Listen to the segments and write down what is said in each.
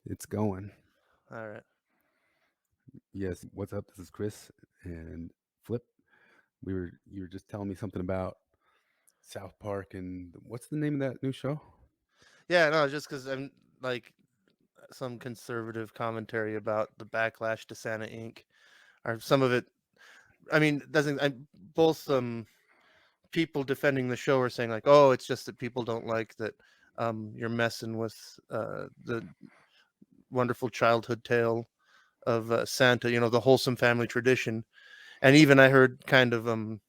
It's going. All right. Yes. What's up? This is Chris and Flip. You were just telling me something about South Park and what's the name of that new show? Yeah, no, just because I'm like some conservative commentary about the backlash to Santa Inc. or some of it. I mean, doesn't both people defending the show are saying like, oh, it's just that people don't like that you're messing with the wonderful childhood tale of Santa, the wholesome family tradition. And even I heard kind of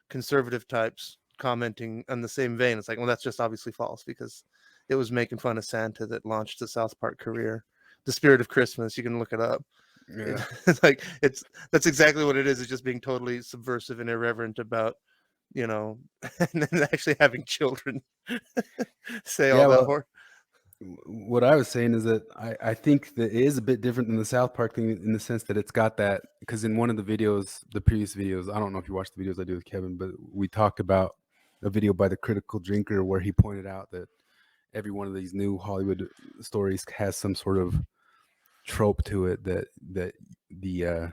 conservative types commenting on the same vein. It's like, well, that's just obviously false because it was making fun of Santa that launched the South Park career. The Spirit of Christmas, you can look it up. Yeah. It's like that's exactly what it is. It's just being totally subversive and irreverent about, and then actually having children say all Yeah. that Well, horror. what I was saying is that I think that it is a bit different than the South Park thing in the sense that it's got that, because in one of the videos, the previous videos, I don't know if you watched the videos I do with Kevin, but we talked about a video by the Critical Drinker where he pointed out that every one of these new Hollywood stories has some sort of trope to it that the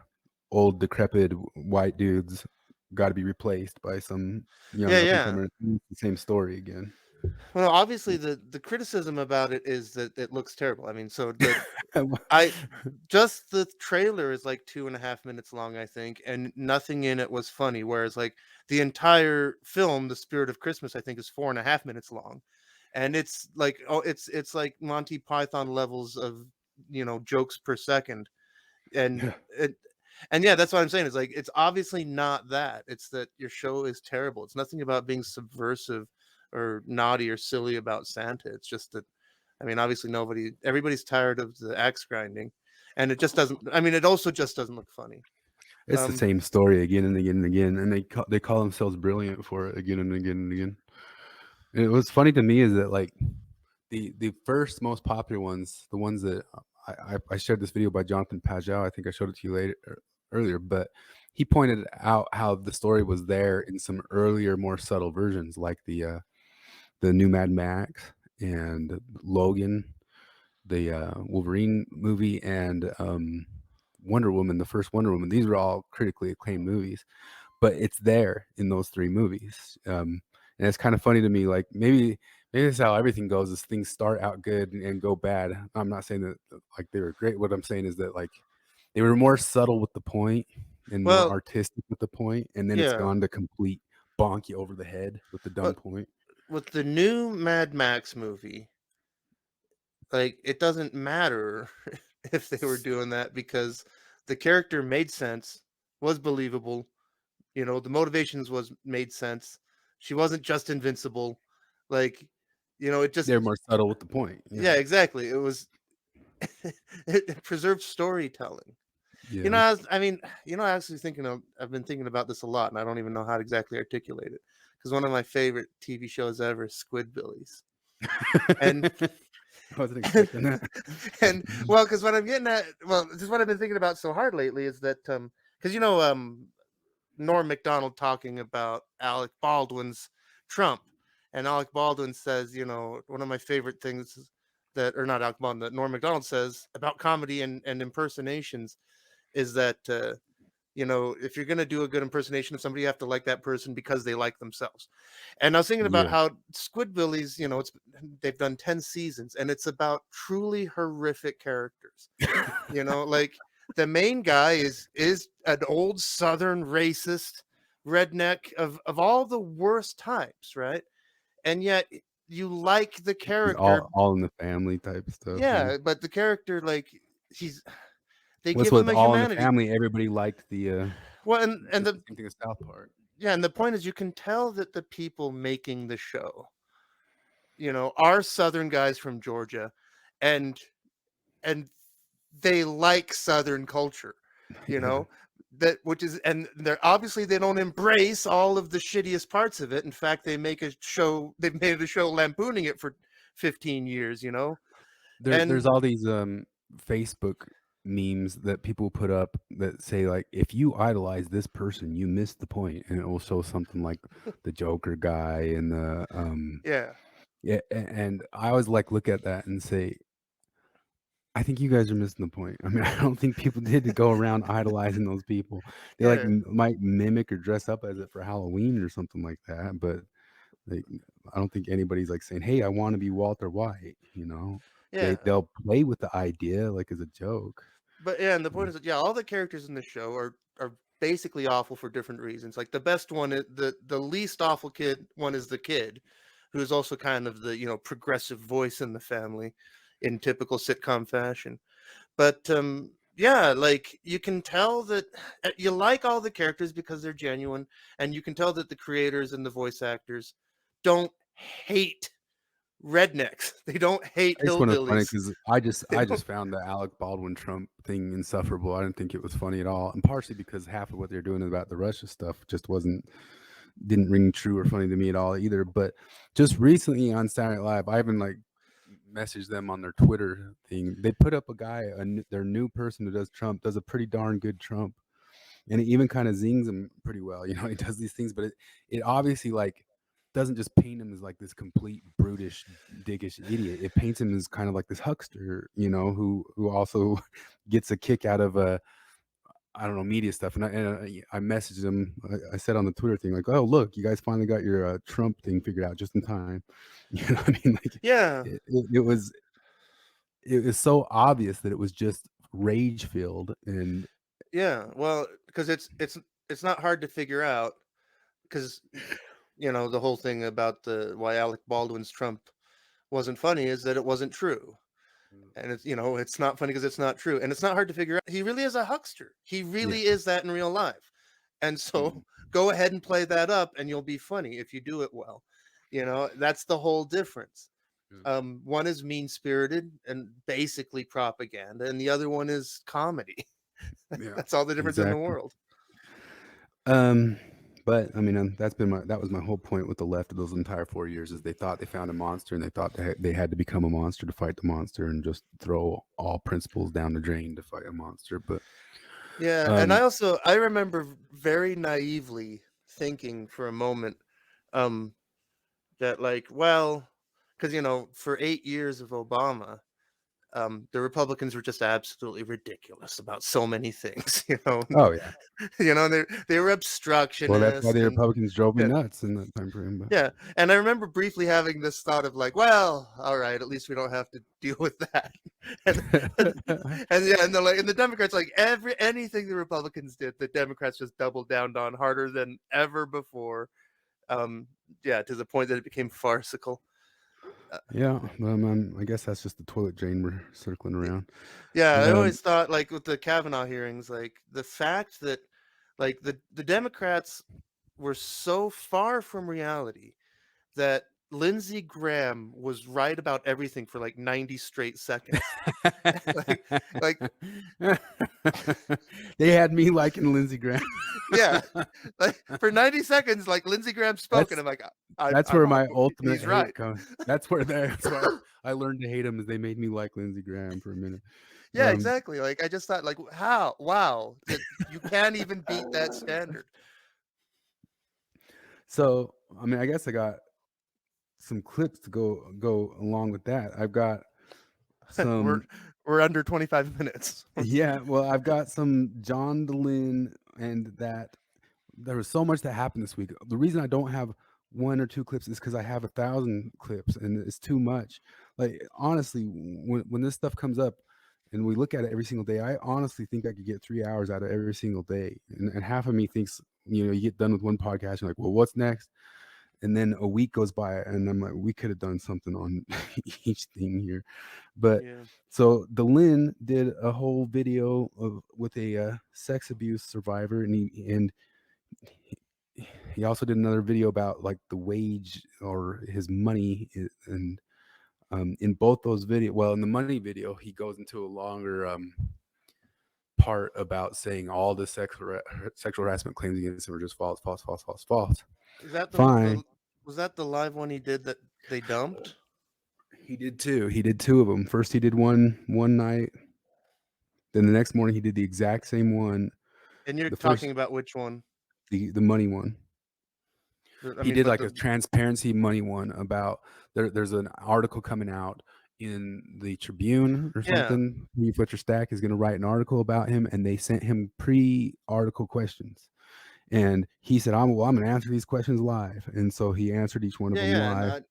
old decrepit white dudes got to be replaced by some young Yeah, up and yeah. comer. The same story again. Well, obviously the criticism about it is that it looks terrible. I mean, so I just the trailer is like 2.5 minutes long, I think, and nothing in it was funny. Whereas like the entire film, The Spirit of Christmas, I think is 4.5 minutes long, and it's like it's like Monty Python levels of jokes per second, and Yeah. it and yeah, that's what I'm saying. It's like it's obviously not that. It's that your show is terrible. It's nothing about being subversive or naughty or silly about Santa. It's just that I mean, obviously everybody's tired of the axe grinding, and it just doesn't. I mean, it also just doesn't look funny. It's the Um, same story again and again and again, and they call themselves brilliant for it again and again and again. And what's funny to me is that like the first most popular ones, the ones that I shared this video by Jonathan Pajau. I think I showed it to you earlier, but he pointed out how the story was there in some earlier, more subtle versions, like the new Mad Max and Logan, the Wolverine movie, and Wonder Woman, the first Wonder Woman. These were all critically acclaimed movies, but it's there in those three movies. And it's kind of funny to me, like maybe that's how everything goes, is things start out good and go bad. I'm not saying that like they were great. What I'm saying is that like they were more subtle with the point and more well, artistic with the point, and then it's yeah, gone to complete bonk you over the head with the dumb but point. with the new Mad Max movie, like it doesn't matter if they were doing that because the character made sense, was believable. The motivations was made sense. She wasn't just invincible. Like, it just They're more subtle with the point. Yeah. yeah, exactly. It was it preserved storytelling. Yeah. I mean, I actually I've been thinking about this a lot, and I don't even know how to exactly articulate it because one of my favorite TV shows ever is Squidbillies, and I wasn't and, expecting that. and well, because what I'm getting at, well, just what I've been thinking about so hard lately is that because Norm Macdonald talking about Alec Baldwin's Trump, and Alec Baldwin says, one of my favorite things that, or not Alec Baldwin, that Norm Macdonald says about comedy and impersonations is that if you're going to do a good impersonation of somebody, you have to like that person because they like themselves. And I was thinking about Yeah. how Squidbillies, they've done 10 seasons and it's about truly horrific characters. Like the main guy is an old southern racist redneck of all the worst types, right? And yet you like the He's character. all in the family type stuff. Yeah. Yeah, but the character, like, he's they What's give him with a All in the humanity. Family? Everybody liked Well, and it's the the same thing as South Park. yeah, and the point is you can tell that the people making the show, are southern guys from Georgia, and and they like southern culture, you Yeah. know, that which is and they're obviously they don't embrace all of the shittiest parts of it. In fact, they've made a show lampooning it for 15 years, There's And all these Facebook memes that people put up that say like, if you idolize this person, you missed the point, and it will show something like the Joker guy and the yeah. yeah, and I always like look at that and say, I think you guys are missing the point. I mean, I don't think people did go around idolizing those people. They like Yeah, might mimic or dress up as it for Halloween or something like that, but like I don't think anybody's like saying, "Hey, I want to be Walter White." You know, yeah. they'll play with the idea like as a joke. But yeah, and the point is that yeah, all the characters in the show are basically awful for different reasons. Like the best one, the least awful one is the kid, who is also kind of the progressive voice in the family, in typical sitcom fashion. But yeah, like you can tell that you like all the characters because they're genuine, and you can tell that the creators and the voice actors don't hate rednecks. They don't hate I just want to funny hillbillies. because I just They I don't, just found the Alec Baldwin Trump thing insufferable. I didn't think it was funny at all, and partially because half of what they're doing about the Russia stuff just didn't ring true or funny to me at all either. But just recently on Saturday Night Live, I haven't like messaged them on their Twitter thing. They put up a guy, their new person who does Trump, does a pretty darn good Trump, and it even kind of zings him pretty well. You know, he does these things, but it obviously like doesn't just paint him as like this complete brutish, dickish idiot. It paints him as kind of like this huckster, you know, who also gets a kick out of I don't know, media stuff. And I messaged him. I said on the Twitter thing, like, "Oh, look, you guys finally got your Trump thing figured out just in time." You know what I mean? Like, yeah, it was so obvious that it was just rage filled, and yeah. Well, because it's not hard to figure out because the whole thing about the why Alec Baldwin's Trump wasn't funny is that it wasn't true. And it's not funny because it's not true. And it's not hard to figure out. He really is a huckster. He yeah, really is that in real life. And mm, so go ahead and play that up and you'll be funny if you do it well. That's the whole difference. yeah, One is mean spirited and basically propaganda, and the other one is comedy. yeah, That's all the difference in the exactly. world. Um, but I mean, that was my whole point with the left of those entire 4 years is they thought they found a monster and they thought they had to become a monster to fight the monster and just throw all principles down the drain to fight a monster. But Yeah, and um, I remember very naively thinking for a moment um that like, well, because for 8 years of Obama, the Republicans were just absolutely ridiculous about so many things. oh yeah, They were well that's why obstructionist the and Republicans drove me yeah, nuts in that time frame. But yeah. And I remember briefly having this thought of like, well, all right, at least we don't have to deal with that. and and yeah, and the Democrats, like anything the Republicans did, the Democrats just doubled down on harder than ever before. Um, yeah, to the point that it became farcical. Uh, yeah, I guess that's just the toilet drain we're circling around. Yeah, I Um, always thought like with the Kavanaugh hearings, like the fact that like the Democrats were so far from reality that Lindsey Graham was right about everything for like 90 straight seconds. like like they had me liking Lindsey Graham. yeah, like for 90 seconds, like Lindsey Graham spoke, and That's I'm like, I'm that's I'm where on. my ultimate He's hate right. comes. That's why I learned to hate him is they made me like Lindsey Graham for a minute. Yeah, Um, exactly. Like I just thought, like, how? Wow, that you can't even beat that standard. so I mean, I guess I got some clips to go along with that. I've got we're some, we're under 25 minutes. yeah. Well, I've got some John DeLynn, and that there was so much that happened this week. The reason I don't have one or two clips is because I have 1,000 clips, and it's too much. Like honestly, when this stuff comes up, and we look at it every single day, I honestly think I could get 3 hours out of every single day. And half of me thinks, you get done with one podcast, you're like, well, what's next? And then a week goes by, and I'm like, we could have done something on each thing here. But Yeah. so DeLynn did a whole video with a sex abuse survivor, and he also did another video about like the wage or his money, and in both those in the money video he goes into a longer part about saying all the sexual harassment claims against him are just false, false, false, false, false. Is that Fine. was that the live one he did that they dumped? He did two of them. First he did one night, then the next morning he did the exact same one. And you're The first talking about which one? the money one. I He mean, did but like a transparency money one about there's an article coming out, in the Tribune or Yeah. something. Steve Fletcher Stack is going to write an article about him, and they sent him pre-article questions. And he said, I'm going to answer these questions live. And so he answered each one of them Yeah, and live.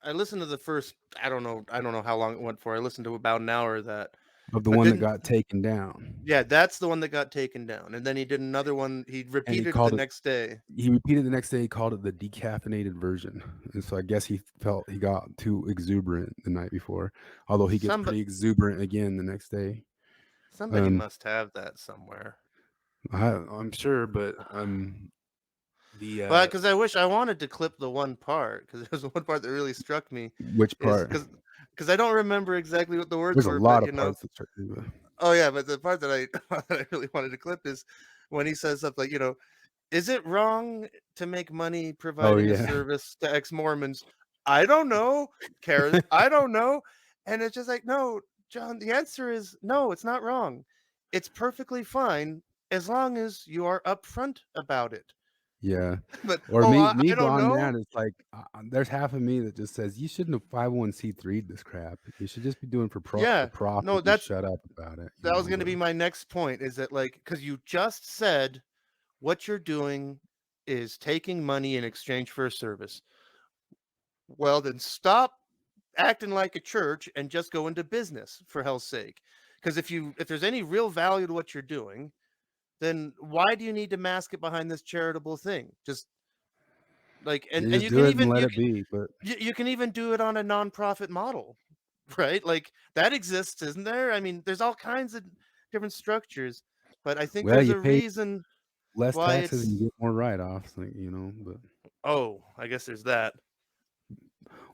I listened to the first. I don't know how long it went for. I listened to about an hour of that, Of the but one that then got taken down. yeah, that's the one that got taken down, and then he did another one. He And repeated it the next day. he repeated the next day, he called it the decaffeinated version. And so I guess he felt he got too exuberant the night before, although he gets Somebody pretty exuberant again the next day. somebody Um, must have that somewhere. I'm sure, but Well, the because I wanted to clip the one part because there was one part that really struck me, which is part? because I don't remember exactly what the words There's a were, lot but of parts that struck me. oh yeah, but the part that I that I really wanted to clip is when he says something like, is it wrong to make money Oh providing a yeah, service to ex-Mormons? I don't know, Karen. I don't know. And it's just like, no, John, the answer is no, it's not wrong. It's perfectly fine as long as you are upfront about it. yeah. But Or oh, me I don't gone know. mad. It's like there's half of me that just says you shouldn't have 501c3 this crap. You should just be doing for Yeah. profit No, and shut up about it. that was going to be my next point, is that, like, cuz you just said what you're doing is taking money in exchange for a service. Well, then stop acting like a church and just go into business, for hell's sake. Because if there's any real value to what you're doing, then why do you need to mask it behind this charitable thing? Just like, You and just you do can it and even let it be. But you can even do it on a nonprofit model, right? Like that exists, isn't there? I mean, there's all kinds of different structures, but I think well, there's you a pay reason less why taxes and it's. you get more write-offs, like, but Oh, I guess there's that.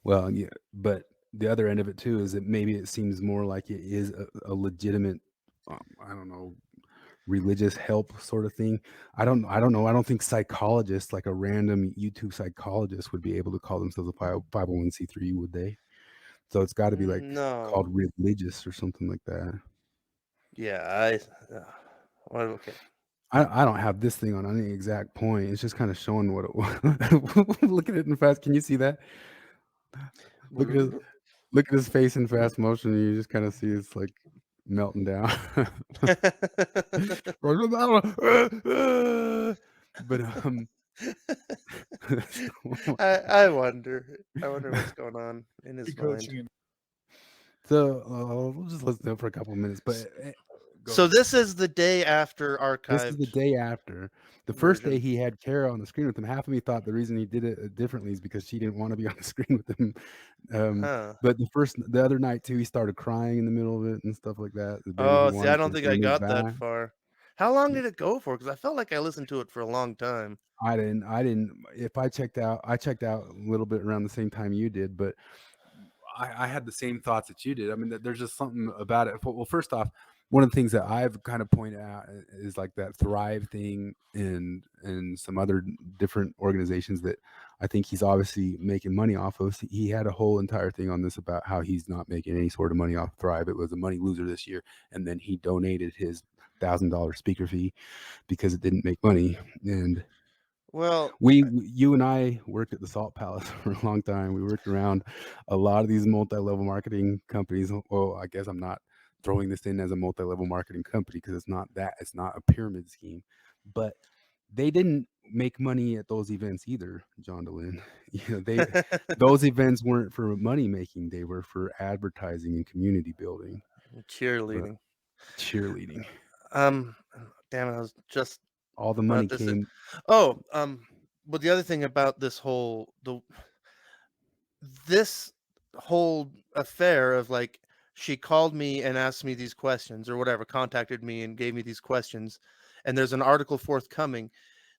well, yeah, but the other end of it too is that maybe it seems more like it is a legitimate, I don't know, religious help sort of thing. I don't know. I don't think psychologists, like a random YouTube psychologist, would be able to call themselves a 501c3, would they? So it's got to be like called No. religious or something like that. Yeah, well, okay. I don't have this thing on any exact point. It's just kind of showing what it was. Look at it in fast. Can you see that? Look at his look at his face in fast motion. And you just kind of see it's like melting down. But so, I wonder what's going on in his mind. Coaching and so we'll just listen to it for a couple of minutes. But go So ahead. this is the day after This is the archived day after. The first day version. he had Kara on the screen with him. Half of me thought the reason he did it differently is because she didn't want to be on the screen with him. Huh. But the other night too, he started crying in the middle of it and stuff like that. The day he Oh, see, I wanted don't to think be I moved got that back. far. How long did it go for? Because I felt like I listened to it for a long time. I didn't. If I checked out a little bit around the same time you did, but I had the same thoughts that you did. I mean, there's just something about it. Well, first off, one of the things that I've kind of pointed out is like that Thrive thing and some other different organizations that I think he's obviously making money off of. He had a whole entire thing on this about how he's not making any sort of money off Thrive. It was a money loser this year, and then he donated his $1,000 speaker fee because it didn't make money. And Well, you and I worked at the Salt Palace for a long time. We worked around a lot of these multi-level marketing companies. Well, I guess I'm not throwing this in as a multi-level marketing company because it's not that. It's not a pyramid scheme, but they didn't make money at those events either, John DeLynn. Those events weren't for money making. They were for advertising and community building, but cheerleading. cheerleading. Um, damn it, I was just All the money about this. came. Oh, but the other thing about this whole affair of, like, she called me and asked me these questions or whatever, contacted me and gave me these questions, and there's an article forthcoming.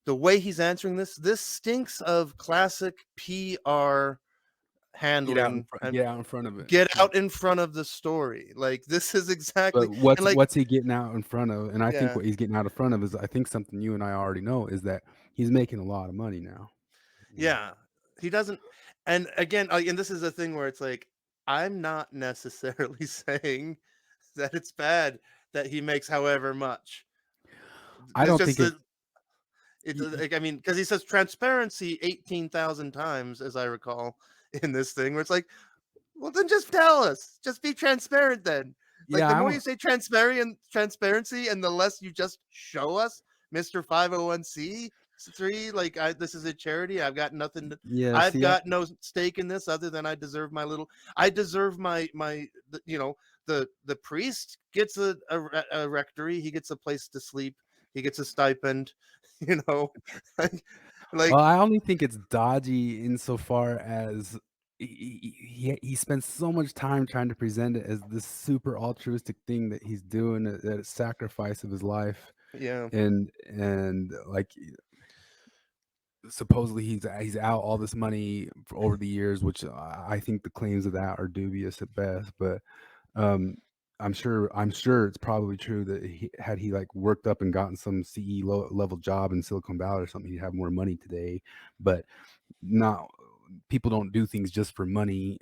The way he's answering this stinks of classic PR handling. Get out in front of it. Get Yeah. out in front of the story. Like, this is exactly. But And like, what's he getting out in front of? And I think yeah, what he's getting out in front of is I think something you and I already know is that he's making a lot of money now. yeah, he doesn't. And again, and this is a thing where it's like, I'm not necessarily saying that it's bad that he makes however much. I It's don't just think it. that it's like, I mean, because he says transparency 18,000 times, as I recall, in this thing, where it's like, Well, then just tell us. Just be transparent then. Like, Yeah, the I more don't. you say transparency, and the less you just show us, Mr. 501c3, like, this is a charity. Yeah, I've see, got no stake in this other than I deserve the priest gets a rectory. He gets a place to sleep. He gets a stipend, you know, like, well, like, I only think it's dodgy insofar as he spends so much time trying to present it as this super altruistic thing that he's doing at a sacrifice of his life, yeah, and like supposedly he's out all this money over the years, which I think the claims of that are dubious at best. But um, I'm sure it's probably true that had he like worked up and gotten some CE level job in Silicon Valley or something, he'd have more money today. But not people don't do things just for money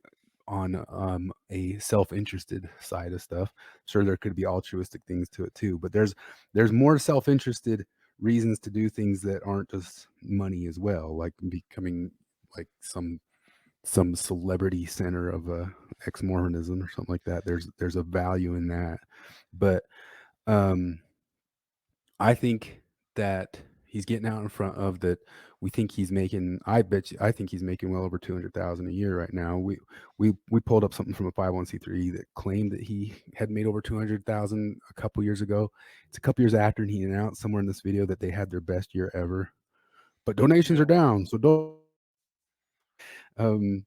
on a self-interested side of stuff. Sure, there could be altruistic things to it too, but there's more self-interested reasons to do things that aren't just money as well, like becoming like some celebrity center of ex-Mormonism or something like that. There's a value in that. But um I think that he's getting out in front of that. We think he's making. I think he's making well over 200,000 a year right now. We pulled up something from a 501c3 that claimed that he had made over 200,000 a couple years ago. It's a couple years after, and he announced somewhere in this video that they had their best year ever. But donations are down, so don't. Um,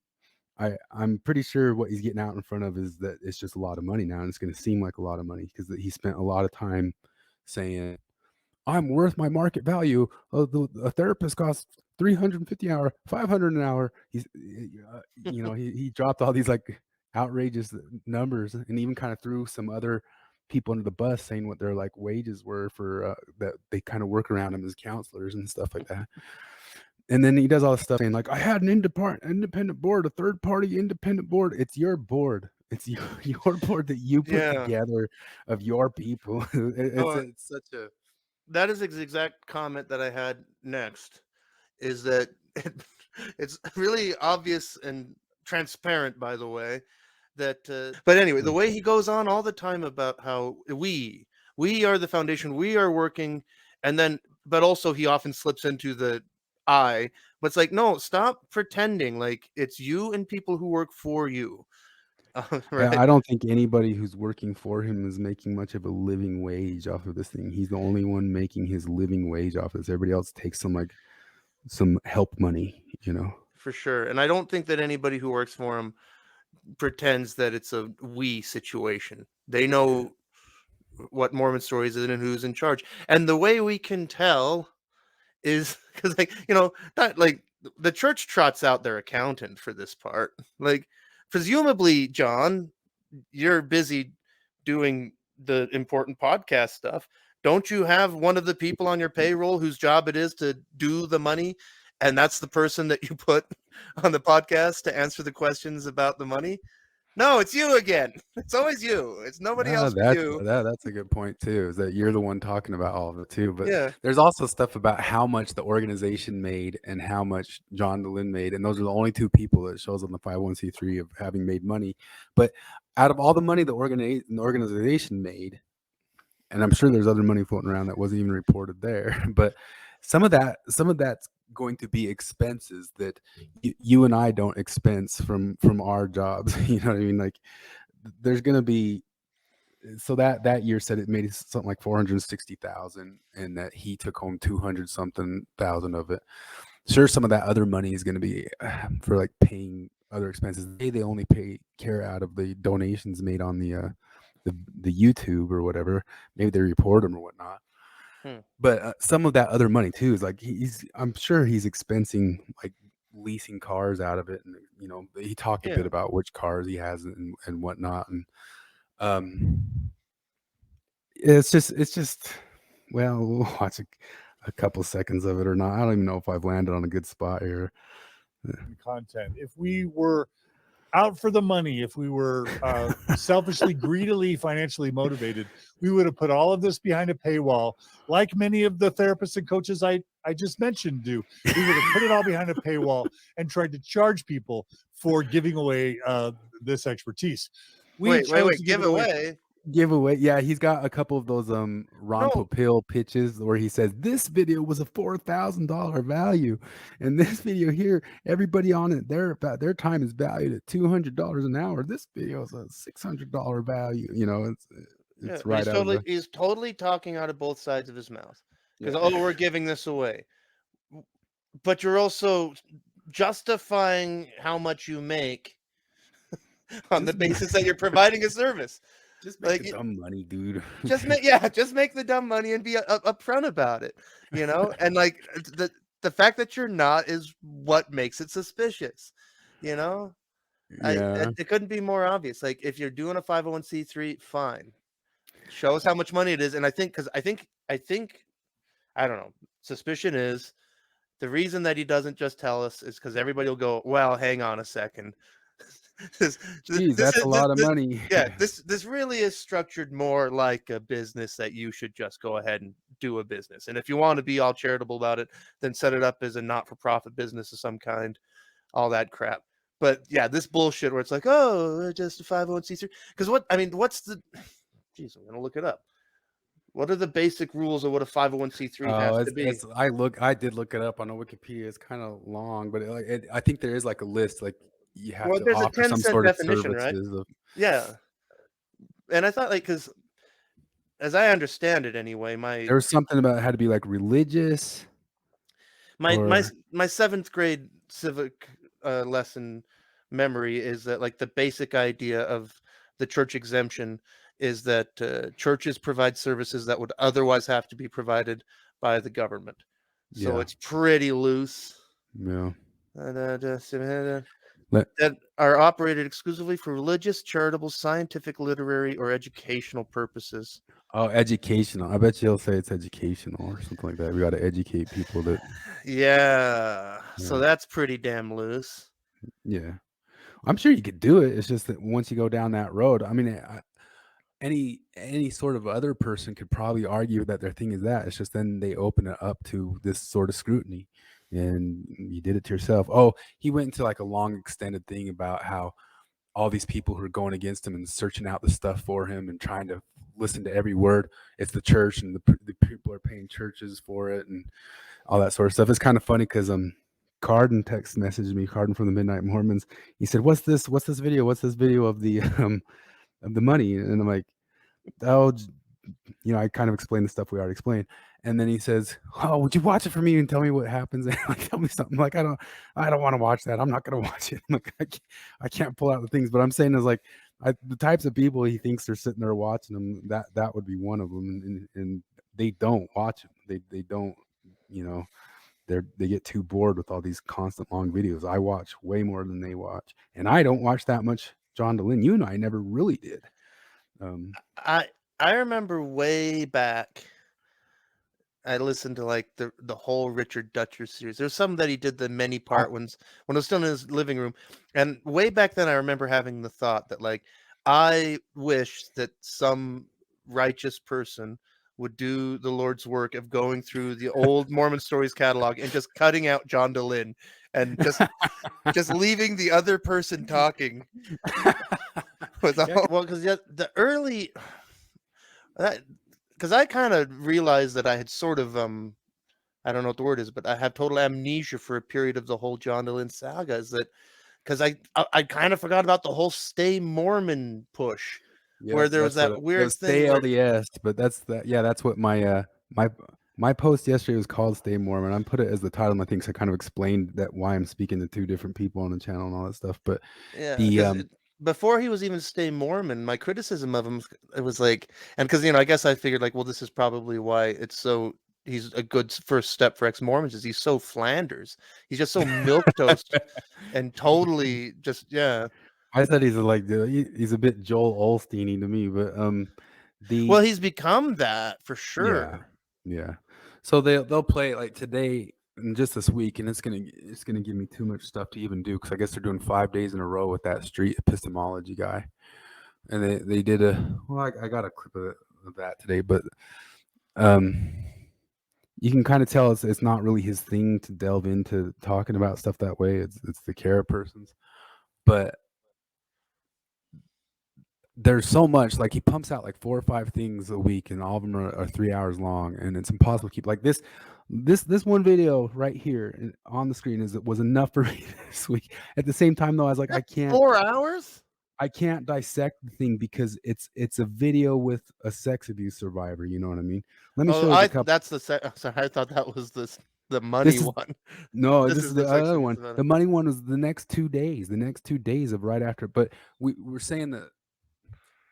I'm pretty sure what he's getting out in front of is that it's just a lot of money now, and it's going to seem like a lot of money because he spent a lot of time saying I'm worth my market value. A therapist costs 350 an hour, 500 an hour. He dropped all these like outrageous numbers, and even kind of threw some other people under the bus, saying what their like wages were for that they kind of work around him as counselors and stuff like that. And then he does all this stuff saying like, I had an independent board, a third party independent board. It's your board. It's your board that you put yeah. together of your people. Oh, It's such a that is the exact comment that I had next. Is that it's really obvious and transparent, by the way, that but anyway, the way he goes on all the time about how we are the foundation, we are working, and then but also he often slips into the I, but it's like, no, stop pretending like it's you and people who work for you. Right. I don't think anybody who's working for him is making much of a living wage off of this thing. He's the only one making his living wage off of this. Everybody else takes some help money, you know. For sure. And I don't think that anybody who works for him pretends that it's a we situation. They know what Mormon Stories is and who's in charge. And the way we can tell is because, like, not like the church trots out their accountant for this part. Like, presumably, John, you're busy doing the important podcast stuff. Don't you have one of the people on your payroll whose job it is to do the money? And that's the person that you put on the podcast to answer the questions about the money? No, it's you again. It's always you. It's nobody else but you. That's a good point too, is that you're the one talking about all of it too. But Yeah, there's also stuff about how much the organization made and how much John DeLynn made, and those are the only two people that shows on the 501c3 of having made money. But out of all the money the organization made, and I'm sure there's other money floating around that wasn't even reported there, but some of that's going to be expenses that you and I don't expense from our jobs. You know what I mean? Like there's going to be, so that year said it made something like 460,000, and that he took home 200 something thousand of it. Sure, some of that other money is going to be for like paying other expenses. They only pay care out of the donations made on the YouTube or whatever. Maybe they report them or whatnot. But some of that other money too is like I'm sure he's expensing like leasing cars out of it, and he talked a bit yeah. about which cars he has and whatnot, and um, it's just well, we'll watch a couple seconds of it or not. I don't even know if I've landed on a good spot here. Content. If we were out for the money, if we were selfishly, greedily, financially motivated, we would have put all of this behind a paywall, like many of the therapists and coaches I I just mentioned do. We would have put it all behind a paywall and tried to charge people for giving away this expertise. We chose to give it away. Giveaway. Yeah, he's got a couple of those Ron No. Popeil pitches where he says this video was a $4,000 value, and this video here, everybody on it, their time is valued at $200 an hour. This video is a $600 value. You know, it's But right out he's totally talking out of both sides of his mouth because Yeah. we're giving this away, but you're also justifying how much you make on the basis that you're providing a service. Just make the dumb money, dude. just make the dumb money and be upfront about it, you know. And like the fact that you're not is what makes it suspicious, you know. Yeah. It couldn't be more obvious. Like if you're doing a 501c3, fine, show us how much money it is. And I think I don't know. Suspicion is the reason that he doesn't just tell us is because everybody will go, well, hang on a second. Jeez, that's a lot of money. Yeah, this really is structured more like a business that you should just go ahead and do a business. And if you want to be all charitable about it, then set it up as a not-for-profit business of some kind, all that crap. But yeah, this bullshit where it's like, oh, just a 501c3. Because what's the... Jeez, I'm going to look it up. What are the basic rules of what a 501c3 has to be? I did look it up on Wikipedia. It's kind of long, but I think there is like a list. Like you have to there's offer a some 10-cent sort of definition, right? services. Yeah. And I thought, like, because as I understand it anyway, There was something about it had to be like religious. My seventh grade civic lesson memory is that like the basic idea of the church exemption is that churches provide services that would otherwise have to be provided by the government. So it's pretty loose. Yeah. That are operated exclusively for religious, charitable, scientific, literary, or educational purposes. Oh, educational. I bet you'll say it's educational or something like that. We got to educate people that. Yeah. So that's pretty damn loose. Yeah. I'm sure you could do it. It's just that once you go down that road, I mean, any sort of other person could probably argue that their thing is that. It's just then they open it up to this sort of scrutiny. And you did it to yourself. Oh, he went into like a long extended thing about how all these people who are going against him and searching out the stuff for him and trying to listen to every word. It's the church and the people are paying churches for it and all that sort of stuff. It's kind of funny because Carden text messaged me, Carden from the Midnight Mormons. He said, What's this video? What's this video of the money? And I'm like, oh, I kind of explained the stuff we already explained. And then he says, oh, would you watch it for me and tell me what happens? And like, tell me something. Like, I don't want to watch that. I'm not going to watch it. Like, I can't pull out the things. But I'm saying is like the types of people he thinks are sitting there watching them, that would be one of them. And they don't watch them. They don't, they get too bored with all these constant long videos. I watch way more than they watch. And I don't watch that much John DeLynn. You and I never really did. I remember way back, I listened to like the whole Richard Dutcher series. There's some that he did the many part ones when I was still in his living room. And way back then, I remember having the thought that like, I wish that some righteous person would do the Lord's work of going through the old Mormon Stories catalog and just cutting out John DeLynn and just leaving the other person talking. Well, because the early... Because I kind of realized that I had sort of, I don't know what the word is, but I have total amnesia for a period of the whole John DeLynn saga. Is that because I kind of forgot about the whole Stay Mormon push, where there was that weird thing. Stay LDS, but that's that. Yeah, that's what my my post yesterday was called Stay Mormon. I put it as the title of my thing, so I kind of explained that why I'm speaking to two different people on the channel and all that stuff. But yeah, before he was even Stay Mormon, my criticism of him, it was like, and because, I guess I figured like, well, this is probably why he's a good first step for ex-Mormons is he's so Flanders. He's just so milquetoast and totally just, yeah. I said he's he's a bit Joel Olstein-y to me, but well, he's become that for sure. Yeah. So they'll play like today and just this week, and it's gonna give me too much stuff to even do because I guess they're doing 5 days in a row with that street epistemology guy, and they did I got a clip of that today, but you can kind of tell it's not really his thing to delve into talking about stuff that way. It's the care persons, but there's so much, like he pumps out like 4 or 5 things a week, and all of them are 3 hours long, and it's impossible to keep like this one video right here on the screen was enough for me this week. At the same time, though, I was like, That's 4 hours. I can't dissect the thing because it's a video with a sex abuse survivor. You know what I mean? Let me show you the couple. That's the sorry, I thought that was the money one. No, this is the other one. The money one was the next 2 days. The next 2 days of right after. But we're saying that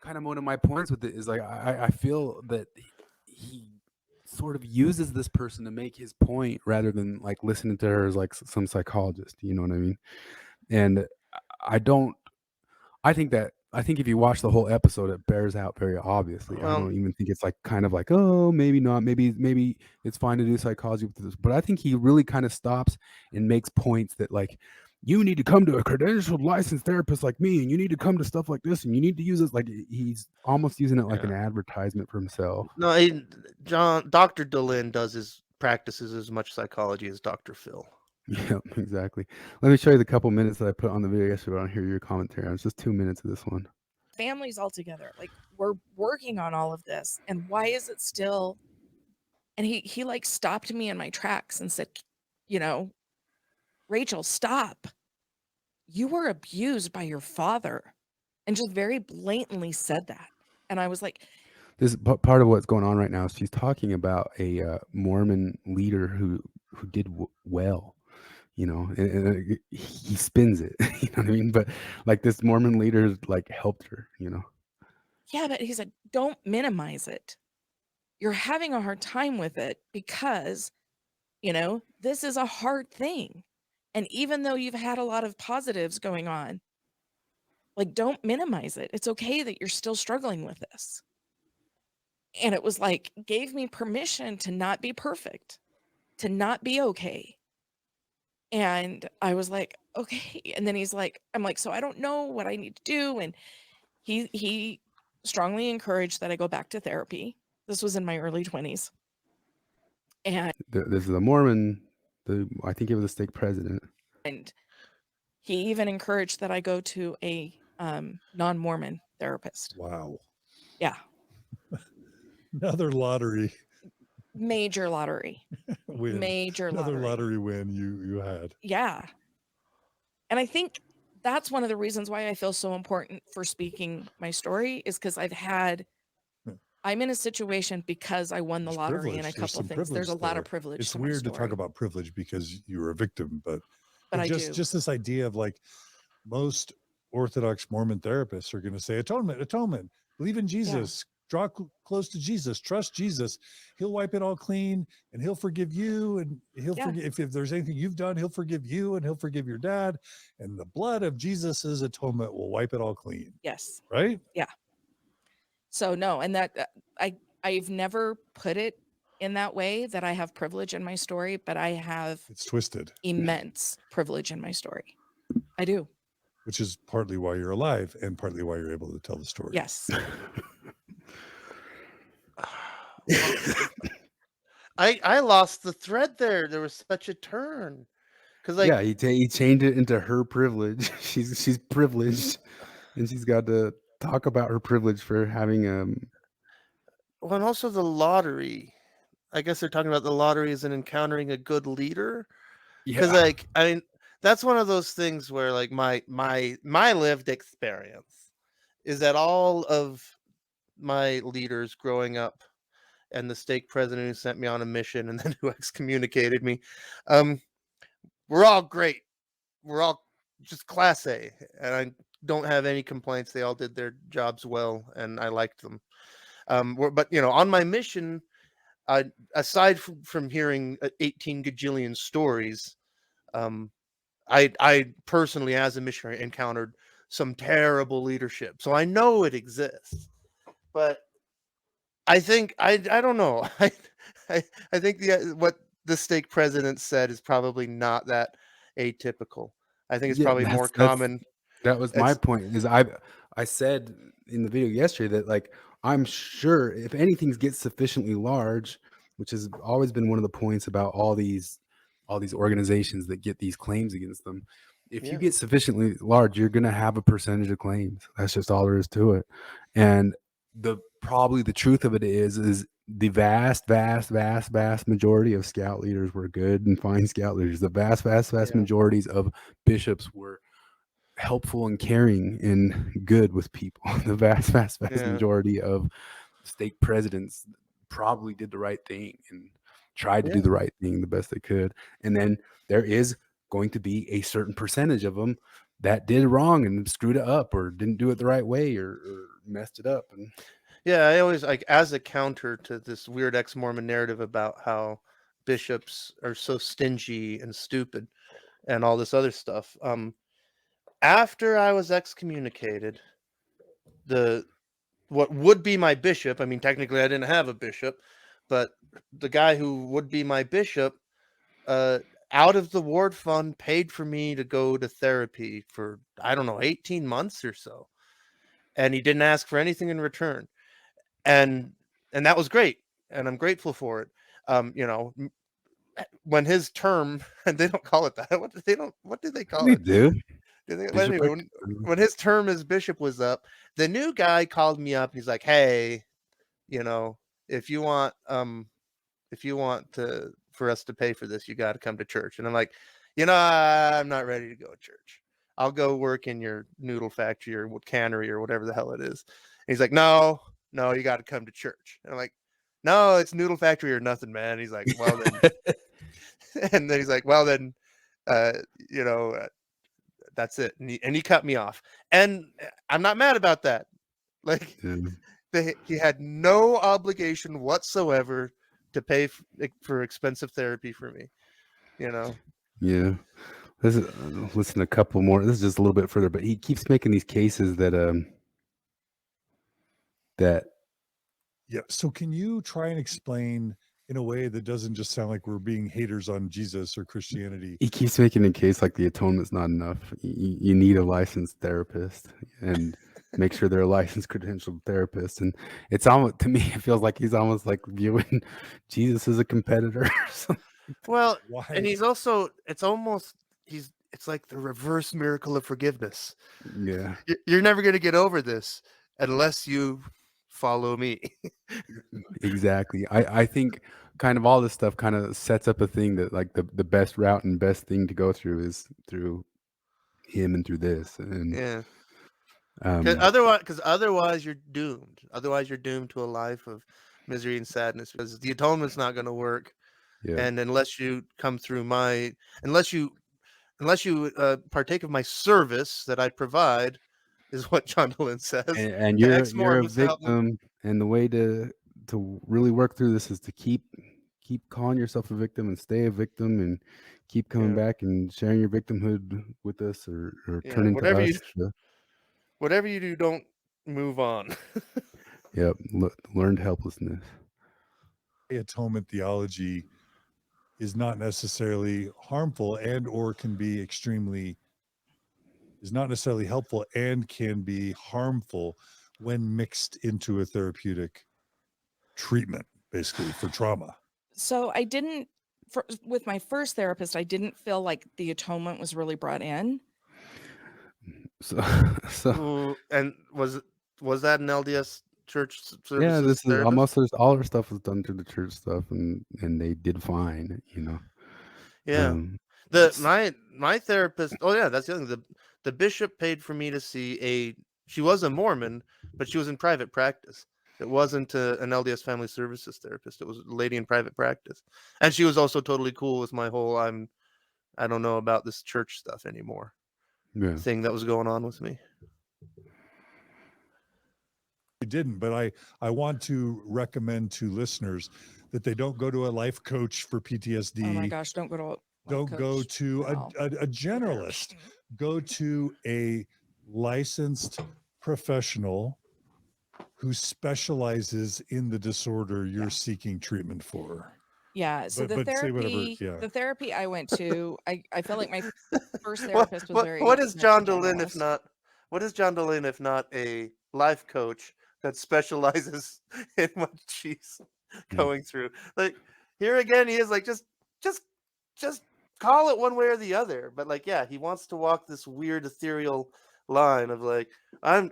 kind of one of my points with it is like I feel that he sort of uses this person to make his point rather than like listening to her as like some psychologist. You know what I mean? And I think if you watch the whole episode, it bears out very obviously. I don't even think it's like kind of like, oh, maybe not, maybe it's fine to do psychology with this. But I think he really kind of stops and makes points that like, you need to come to a credentialed licensed therapist like me, and you need to come to stuff like this, and you need to use it. Like he's almost using it like an advertisement for himself. No, Dr. Dehlin does his practices as much psychology as Dr. Phil. Yeah, exactly. Let me show you the couple minutes that I put on the video yesterday. I don't hear your commentary. It's just 2 minutes of this one. Families all together, like we're working on all of this, and why is it still? And he like stopped me in my tracks and said, you know, Rachel, stop. You were abused by your father, and just very blatantly said that. And I was like, this is part of what's going on right now. She's talking about a Mormon leader who did well. You know, and he spins it, you know what I mean? But like this Mormon leader like helped her, you know? Yeah, but he said, don't minimize it. You're having a hard time with it because, you know, this is a hard thing. And even though you've had a lot of positives going on, like, don't minimize it. It's okay that you're still struggling with this. And it was like, gave me permission to not be perfect, to not be okay. And I was like, okay. And then he's like, I'm like, so I don't know what I need to do. And he strongly encouraged that I go back to therapy. This was in my early 20s. And this is a Mormon, I think it was a stake president. And he even encouraged that I go to a non-Mormon therapist. Wow. Yeah. Another lottery. Major lottery. Win. Major Another lottery win you had. Yeah. And I think that's one of the reasons why I feel so important for speaking my story is because I'm in a situation because I won the lottery in a couple of things. There's a lot of privilege. It's weird to talk about privilege because you were a victim, but I just this idea of like most Orthodox Mormon therapists are going to say atonement, believe in Jesus, draw close to Jesus, trust Jesus. He'll wipe it all clean and he'll forgive you. And he'll forgive if there's anything you've done, he'll forgive you and he'll forgive your dad. And the blood of Jesus's atonement will wipe it all clean. Yes. Right? Yeah. So no, and that I've never put it in that way that I have privilege in my story, but I have it's twisted immense privilege in my story. I do. Which is partly why you're alive and partly why you're able to tell the story. Yes. I lost the thread there. There was such a turn. Cause like he changed it into her privilege. She's privileged, and she's got to talk about her privilege for having well, and also the lottery. I guess they're talking about the lottery as in encountering a good leader. Because like I mean, that's one of those things where like my lived experience is that all of my leaders growing up and the stake president who sent me on a mission and then who excommunicated me, we're all great. We're all just class A, and I don't have any complaints. They all did their jobs well, and I liked them. But you know, on my mission, aside from hearing 18 gajillion stories, I personally, as a missionary, encountered some terrible leadership. So I know it exists, but I think I don't know. I think what the stake president said is probably not that atypical. I think it's probably more common. That was my point. Is I said in the video yesterday that like I'm sure if anything gets sufficiently large, which has always been one of the points about all these organizations that get these claims against them. If you get sufficiently large, you're going to have a percentage of claims. That's just all there is to it. And probably the truth of it is the vast majority of scout leaders were good and fine scout leaders. The vast majorities of bishops were helpful and caring and good with people. The vast majority of stake presidents probably did the right thing and tried to do the right thing the best they could. And then there is going to be a certain percentage of them that did wrong and screwed it up or didn't do it the right way or messed it up. And I always, like, as a counter to this weird ex-Mormon narrative about how bishops are so stingy and stupid and all this other stuff. After I was excommunicated, what would be my bishop, I mean, technically I didn't have a bishop, but the guy who would be my bishop, out of the ward fund, paid for me to go to therapy for, I don't know, 18 months or so. And he didn't ask for anything in return. And that was great. And I'm grateful for it. When his term, and they don't call it that. What do they call it? do. Anyway, when his term as bishop was up, the new guy called me up and he's like, "Hey, if you want for us to pay for this, you got to come to church." And I'm like, I'm not ready to go to church. I'll go work in your noodle factory or cannery or whatever the hell it is. And he's like, no, you got to come to church. And I'm like, no, it's noodle factory or nothing, man. He's like, well then, and then he's like, well then, that's it. And he cut me off. And I'm not mad about that. Like, he had no obligation whatsoever to pay for expensive therapy for me, Yeah. Listen, a couple more. This is just a little bit further, but he keeps making these cases that So can you try and explain in a way that doesn't just sound like we're being haters on Jesus or Christianity? He keeps making a case like the atonement's not enough. You need a licensed therapist and make sure they're a licensed credentialed therapist. And it's almost, to me, it feels like he's almost like viewing Jesus as a competitor. Well, Why? and he's also, it's like the reverse miracle of forgiveness. Yeah. You're never going to get over this unless you follow me. Exactly. I think kind of all this stuff kind of sets up a thing that like the best route and best thing to go through is through him and through this. And Because otherwise you're doomed. Otherwise you're doomed to a life of misery and sadness, because the atonement's not going to work. Yeah. And unless you come through unless you partake of my service that I provide, is what John Dolan says. And you're a victim, and the way to really work through this is to keep calling yourself a victim and stay a victim and keep coming back and sharing your victimhood with us or turning to us. Whatever you do, don't move on. Yep. Learned helplessness. Atonement theology is not necessarily harmful and or can be is not necessarily helpful and can be harmful when mixed into a therapeutic treatment, basically, for trauma. So with my first therapist, I didn't feel like the atonement was really brought in. So and was that an LDS church services? Yeah, this is therapist? all our stuff was done through the church stuff, and they did fine, Yeah. My therapist. Oh yeah, that's the other thing. The bishop paid for me to see she was a Mormon, but she was in private practice. It wasn't an LDS family services therapist. It was a lady in private practice, and she was also totally cool with my whole I don't know about this church stuff anymore thing that was going on with me. You didn't, but I want to recommend to listeners that they don't go to a life coach for PTSD. Oh my gosh, don't go to a go to a generalist. Go to a licensed professional who specializes in the disorder you're seeking treatment for. Yeah. So the therapy I went to, I feel like my first therapist was very. What is John Dolan if not? What is John Dolan if not a life coach that specializes in what she's going through. Like here again, he is like just call it one way or the other. But like, yeah, he wants to walk this weird ethereal line of like, I'm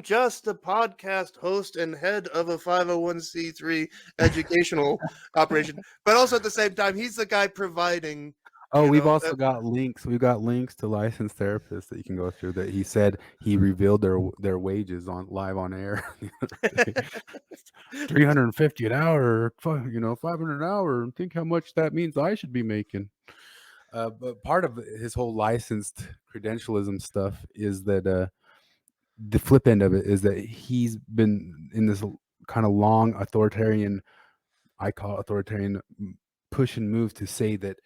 just a podcast host and head of a 501c3 educational operation, but also at the same time, he's the guy providing. Oh, we've also got links. We've got links to licensed therapists that you can go through. That he said he revealed their wages on live on air. 350 an hour, $500 an hour. Think how much that means I should be making. But part of his whole licensed credentialism stuff is that the flip end of it is that he's been in this kind of long authoritarian, I call it authoritarian, push and move to say that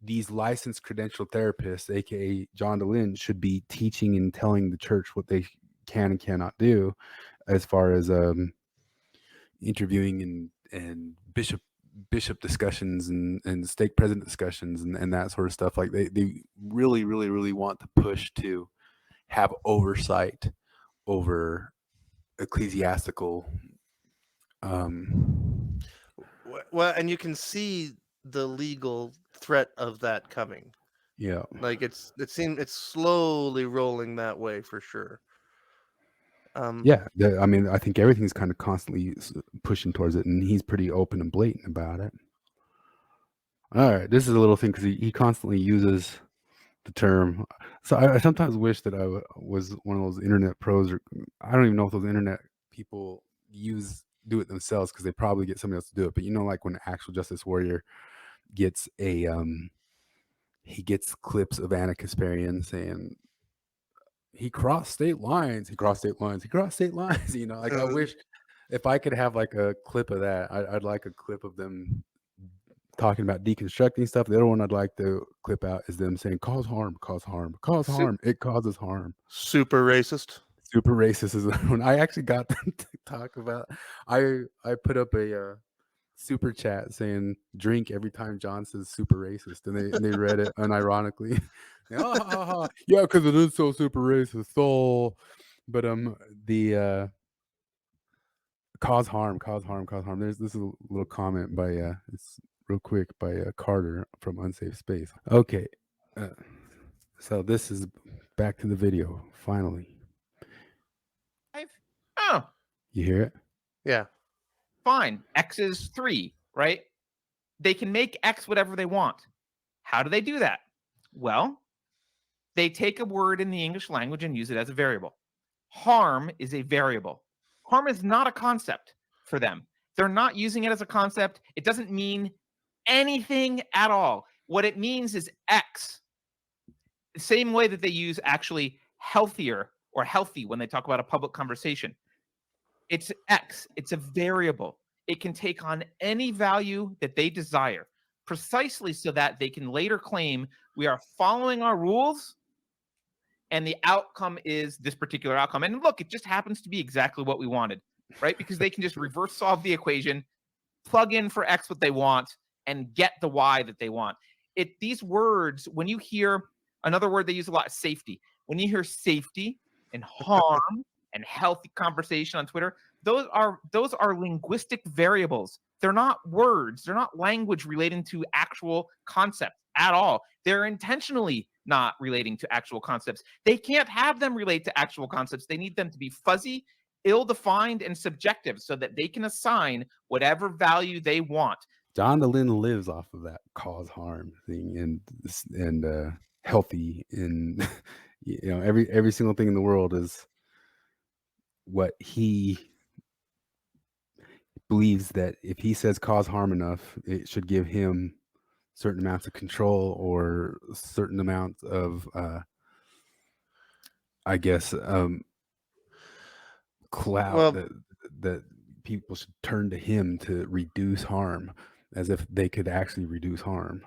these licensed credentialed therapists, aka John DeLynn, should be teaching and telling the church what they can and cannot do as far as interviewing and bishop discussions and stake president discussions and that sort of stuff. Like they really want to push to have oversight over ecclesiastical well, and you can see the legal threat of that coming. Yeah, like it's slowly rolling that way for sure. Yeah, I mean, I think everything's kind of constantly pushing towards it, and he's pretty open and blatant about it. All right, this is a little thing because he constantly uses the term. So I sometimes wish that I was one of those internet pros, or I don't even know if those internet people do it themselves because they probably get somebody else to do it. But you know, like when an actual justice warrior gets a he gets clips of Anna Kasparian saying he crossed state lines, you know, like I wish if I could have like a clip of that. I'd like a clip of them talking about deconstructing stuff. The other one I'd like to clip out is them saying cause harm, it causes harm. Super racist Is when I actually got them to talk about. I put up a super chat saying drink every time John says super racist, and they read it unironically. Yeah, because it is so super racist. So, but the cause harm. This is a little comment by it's real quick by Carter from Unsafe Space. Okay, so this is back to the video. Finally, you hear it? Yeah. Fine. X is 3, right? They can make X whatever they want. How do they do that? Well, they take a word in the English language and use it as a variable. Harm is a variable. Harm is not a concept for them. They're not using it as a concept. It doesn't mean anything at all. What it means is X. The same way that they use actually healthier or healthy when they talk about a public conversation. It's X. It's a variable. It can take on any value that they desire, precisely so that they can later claim we are following our rules and the outcome is this particular outcome. And look, it just happens to be exactly what we wanted, right? Because they can just reverse solve the equation, plug in for X what they want, and get the Y that they want. These words, when you hear another word they use a lot, safety. When you hear safety and harm and healthy conversation on Twitter, those are linguistic variables. They're not words. They're not language relating to actual concepts at all. They're intentionally not relating to actual concepts. They can't have them relate to actual concepts. They need them to be fuzzy, ill-defined, and subjective so that they can assign whatever value they want. John DeLynn lives off of that cause harm thing and healthy, and you know, every single thing in the world is what he believes that if he says cause harm enough, it should give him certain amounts of control or certain amounts of I guess clout that people should turn to him to reduce harm, as if they could actually reduce harm.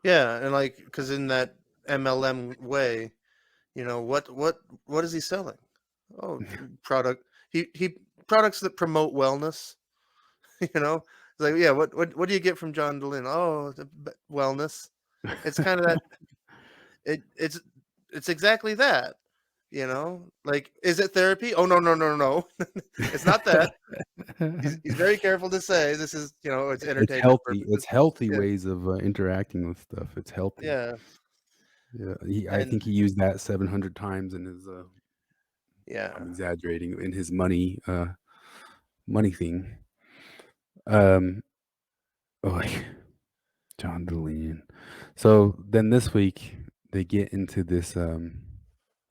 Yeah, and like, because in that MLM way, you know, what is he selling? Oh, product. He products that promote wellness. You know, it's like, yeah, what do you get from John DeLynn? Oh, wellness. It's kind of that. It's exactly that. You know, like, is it therapy? Oh, no. It's not that. He's very careful to say this is, it's It's entertainment healthy. purposes. It's healthy Yeah. ways of interacting with stuff. It's healthy. Yeah. Yeah, I think And he used that 700 times in his. yeah. I'm exaggerating in his money thing. Oh, John DeLeon. So then this week they get into this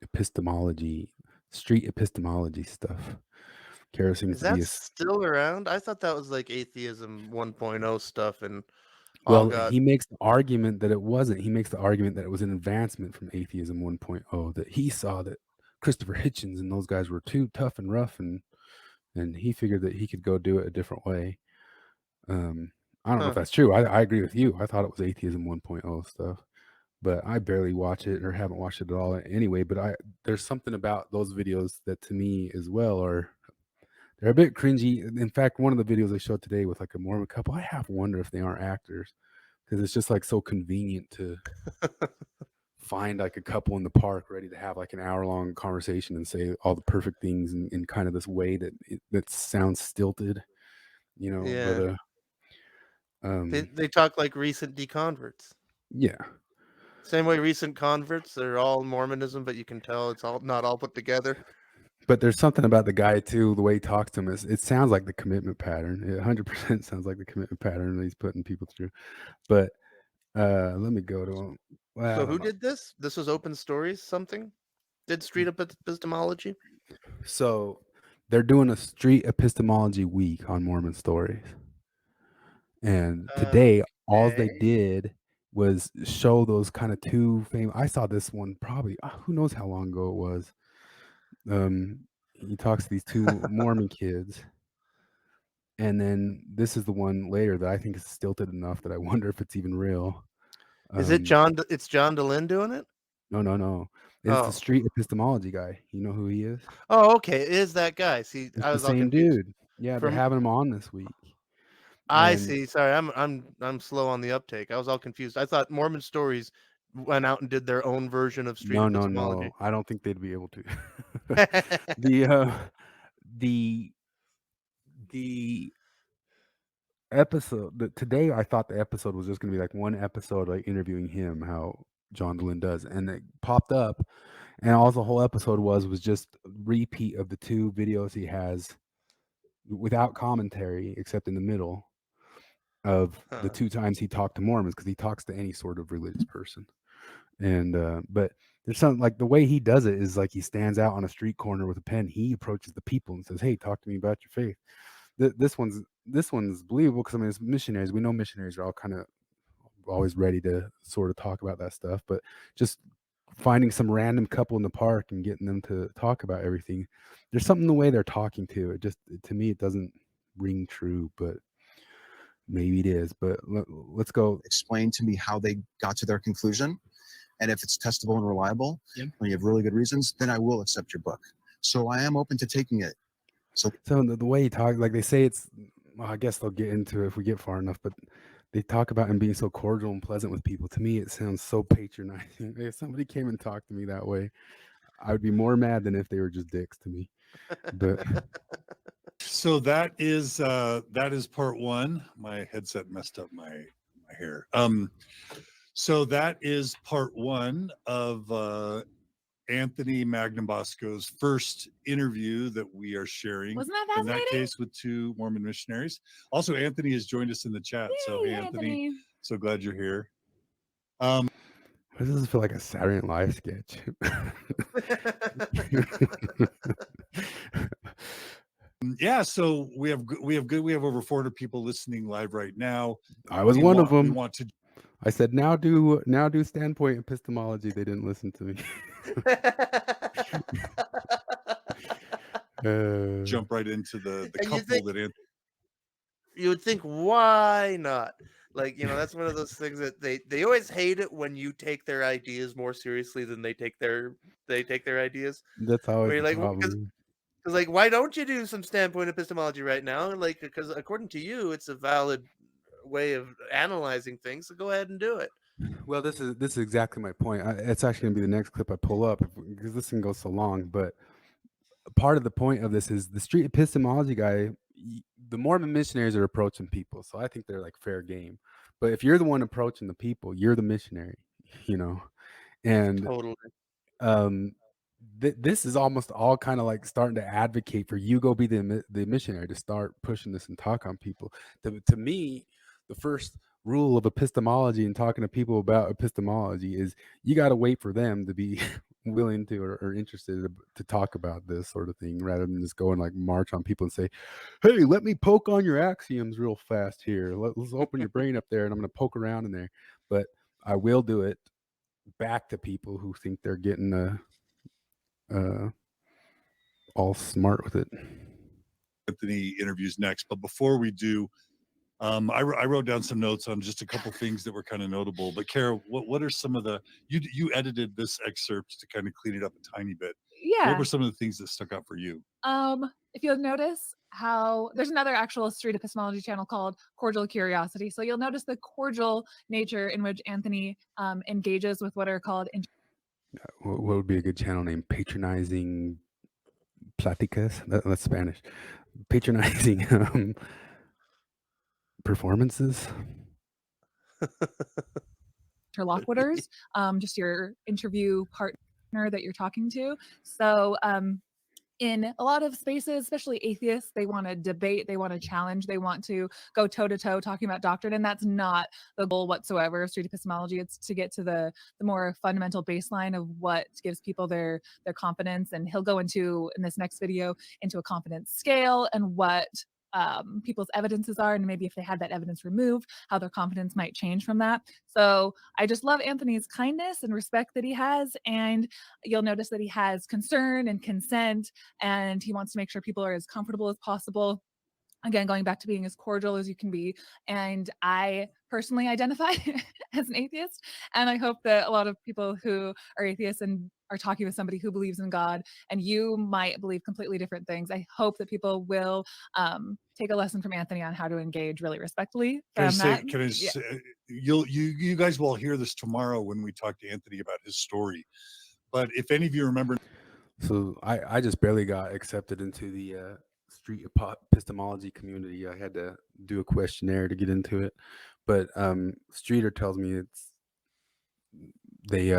epistemology, street epistemology stuff. Kara seems Is to be that a still around? I thought that was like atheism 1.0 stuff and all well, got he makes the argument that it wasn't. He makes the argument that it was an advancement from atheism 1.0, that he saw that Christopher Hitchens and those guys were too tough and rough, and he figured that he could go do it a different way. I don't know if Huh. that's true. I agree with you. I thought it was atheism 1.0 stuff, but I barely watch it or haven't watched it at all anyway. But there's something about those videos that to me as well they're a bit cringy. In fact, one of the videos I showed today with like a Mormon couple, I half wonder if they aren't actors, because it's just like so convenient to find like a couple in the park ready to have like an hour-long conversation and say all the perfect things in kind of this way that sounds stilted, Yeah. but They talk like recent deconverts. yeah. Same way recent converts, they're all Mormonism, but you can tell it's all not all put together. But there's something about the guy too, the way he talks to him. It sounds like the commitment pattern. It 100% sounds like the commitment pattern that he's putting people through. But let me go to him. Well, I So don't who know. did this? This was Open Stories something? Did street epistemology? So they're doing a street epistemology week on Mormon Stories, and today all they Okay. did was show those kind of two famous. I saw this one probably who knows how long ago it was. He talks to these two Mormon kids. And then this is the one later that I think is stilted enough that I wonder if it's even real. Is it John? It's John DeLynn doing it? No. It's the Oh. street epistemology guy. You know who he is? Oh, okay. It is that guy. See, It's I the was all same confused. dude. Yeah, they're From having him on this week. I And see. Sorry, I'm slow on the uptake. I was all confused. I thought Mormon Stories went out and did their own version of street epistemology. no. I don't think they'd be able to. the the episode today, I thought the episode was just gonna be like one episode like interviewing him, how John DeLynn does, and it popped up, and all the whole episode was just a repeat of the two videos he has without commentary, except in the middle of the Huh. two times he talked to Mormons, because he talks to any sort of religious person. And but there's something like the way he does it is like he stands out on a street corner with a pen. He approaches the people and says, "Hey, talk to me about your faith." This one's believable because I mean it's missionaries. We know missionaries are all kind of always ready to sort of talk about that stuff, but just finding some random couple in the park and getting them to talk about everything. There's something in the way they're talking to. It just to me it doesn't ring true, but maybe it is. But let's go. Explain to me how they got to their conclusion. And if it's testable and reliable, Yep. and you have really good reasons, then I will accept your book. So I am open to taking it. So The way he talks, like they say it's, well, I guess they'll get into it if we get far enough, but they talk about him being so cordial and pleasant with people. To me, it sounds so patronizing. If somebody came and talked to me that way, I would be more mad than if they were just dicks to me. But So that is part one. My headset messed up my hair. So that is part one of Anthony Magnabosco's first interview that we are sharing. Wasn't that In that fascinating? case, with two Mormon missionaries. Also, Anthony has joined us in the chat. So, Yay, hey, Anthony, so glad you're here. this doesn't feel like a Saturday Night Live sketch. Yeah, so we have over 400 people listening live right now. I was We one of We them. want to I said, now do standpoint epistemology. They didn't listen to me. jump right into the And you couple think- that Anthony. You would think, why not? Like, that's one of those things that they always hate it when you take their ideas more seriously than they take their ideas. That's always Where you're the like, well, problem. Because, like, why don't you do some standpoint epistemology right now? Like, because according to you, it's a valid way of analyzing things. So go ahead and do it. Well, this is exactly my point. It's actually going to be the next clip I pull up because this thing goes so long. But part of the point of this is the street epistemology guy. The Mormon missionaries are approaching people, so I think they're like fair game. But if you're the one approaching the people, you're the missionary, you know. And Totally. this is almost all kind of like starting to advocate for you go be the missionary to start pushing this and talk on people. To me, the first rule of epistemology and talking to people about epistemology is you got to wait for them to be willing to or interested to talk about this sort of thing rather than just go and like march on people and say, hey, let me poke on your axioms real fast here. Let's open your brain up there and I'm going to poke around in there. But I will do it back to people who think they're getting all smart with it. Anthony interviews next, but before we do, I wrote down some notes on just a couple things that were kind of notable. But Kara, what are some of the you edited this excerpt to kind of clean it up a tiny bit? Yeah. What were some of the things that stuck out for you? If you'll notice how there's another actual street epistemology channel called Cordial Curiosity. So you'll notice the cordial nature in which Anthony engages with what are called What would be a good channel name? Patronizing Platicas? That's Spanish. Patronizing performances. interlocutors, just your interview partner that you're talking to. So in a lot of spaces, especially atheists, they want to debate, they want to challenge, they want to go toe to toe talking about doctrine, and that's not the goal whatsoever of street epistemology. It's to get to the more fundamental baseline of what gives people their confidence. And he'll go into, in this next video, into a confidence scale and what people's evidences are, and maybe if they had that evidence removed, how their confidence might change from that. So I just love Anthony's kindness and respect that he has, and you'll notice that he has concern and consent, and he wants to make sure people are as comfortable as possible. Again, going back to being as cordial as you can be. And I personally identify as an atheist, and I hope that a lot of people who are atheists and are talking with somebody who believes in God, and you might believe completely different things, I hope that people will take a lesson from Anthony on how to engage really respectfully. You guys will hear this tomorrow when we talk to Anthony about his story. But if any of you remember, so I just barely got accepted into the street epistemology community. I had to do a questionnaire to get into it, but Streeter tells me it's they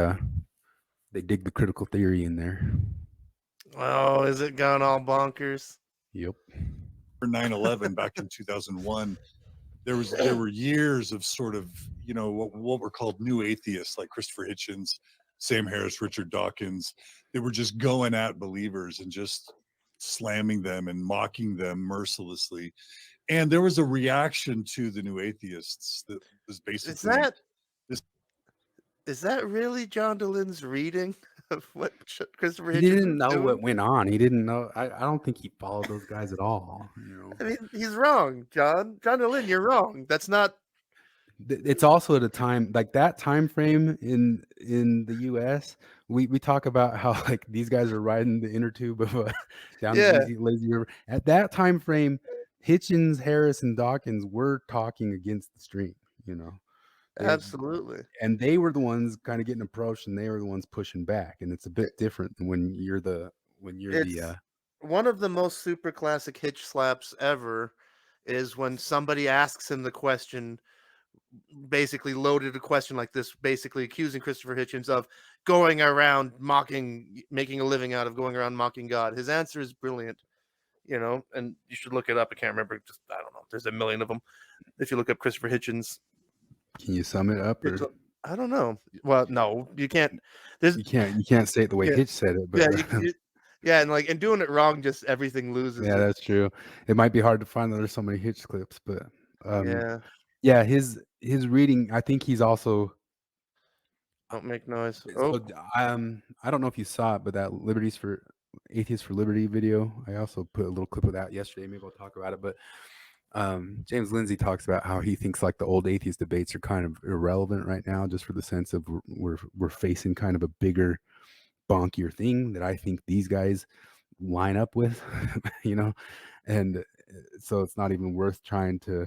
dig the critical theory in there. Oh, is it gone all bonkers? Yep. for 9/11 back in 2001, there were years of sort of, you know, what were called new atheists like Christopher Hitchens, Sam Harris, Richard Dawkins. They were just going at believers and just slamming them and mocking them mercilessly. And there was a reaction to the new atheists that was basically is that really John DeLynne's reading of what Christopher Hitchens He didn't was know doing? what went on. He didn't know. I don't think he followed those guys at all. You know, I mean, he's wrong, John DeLynne. You're wrong. That's not. it's also at a time like that time frame in the U.S. We talk about how like these guys are riding the inner tube of down the lazy river. At that time frame, Hitchens, Harris, and Dawkins were talking against the stream. You know, Absolutely. and they were the ones kind of getting approached, and they were the ones pushing back. And it's a bit different than when you're the one of the most super classic Hitch slaps ever is when somebody asks him the question, basically loaded a question like this, basically accusing Christopher Hitchens of going around mocking, making a living out of going around mocking God. His answer is brilliant, you know, and you should look it up. I can't remember. Just, I don't know. There's a million of them. If you look up Christopher Hitchens. Can you sum it up? Or? I don't know. Well, no, you can't. You can't say it the way Hitch said it. But yeah, and doing it wrong, just everything loses. Yeah, that's true. It might be hard to find that there's so many Hitch clips, but yeah, his reading. I think he's also. Don't make noise. So, I don't know if you saw it, but that Atheists for Liberty video. I also put a little clip of that yesterday. Maybe we'll talk about it, but. James Lindsay talks about how he thinks like the old atheist debates are kind of irrelevant right now, just for the sense of we're facing kind of a bigger, bonkier thing that I think these guys line up with, you know, and so it's not even worth trying to,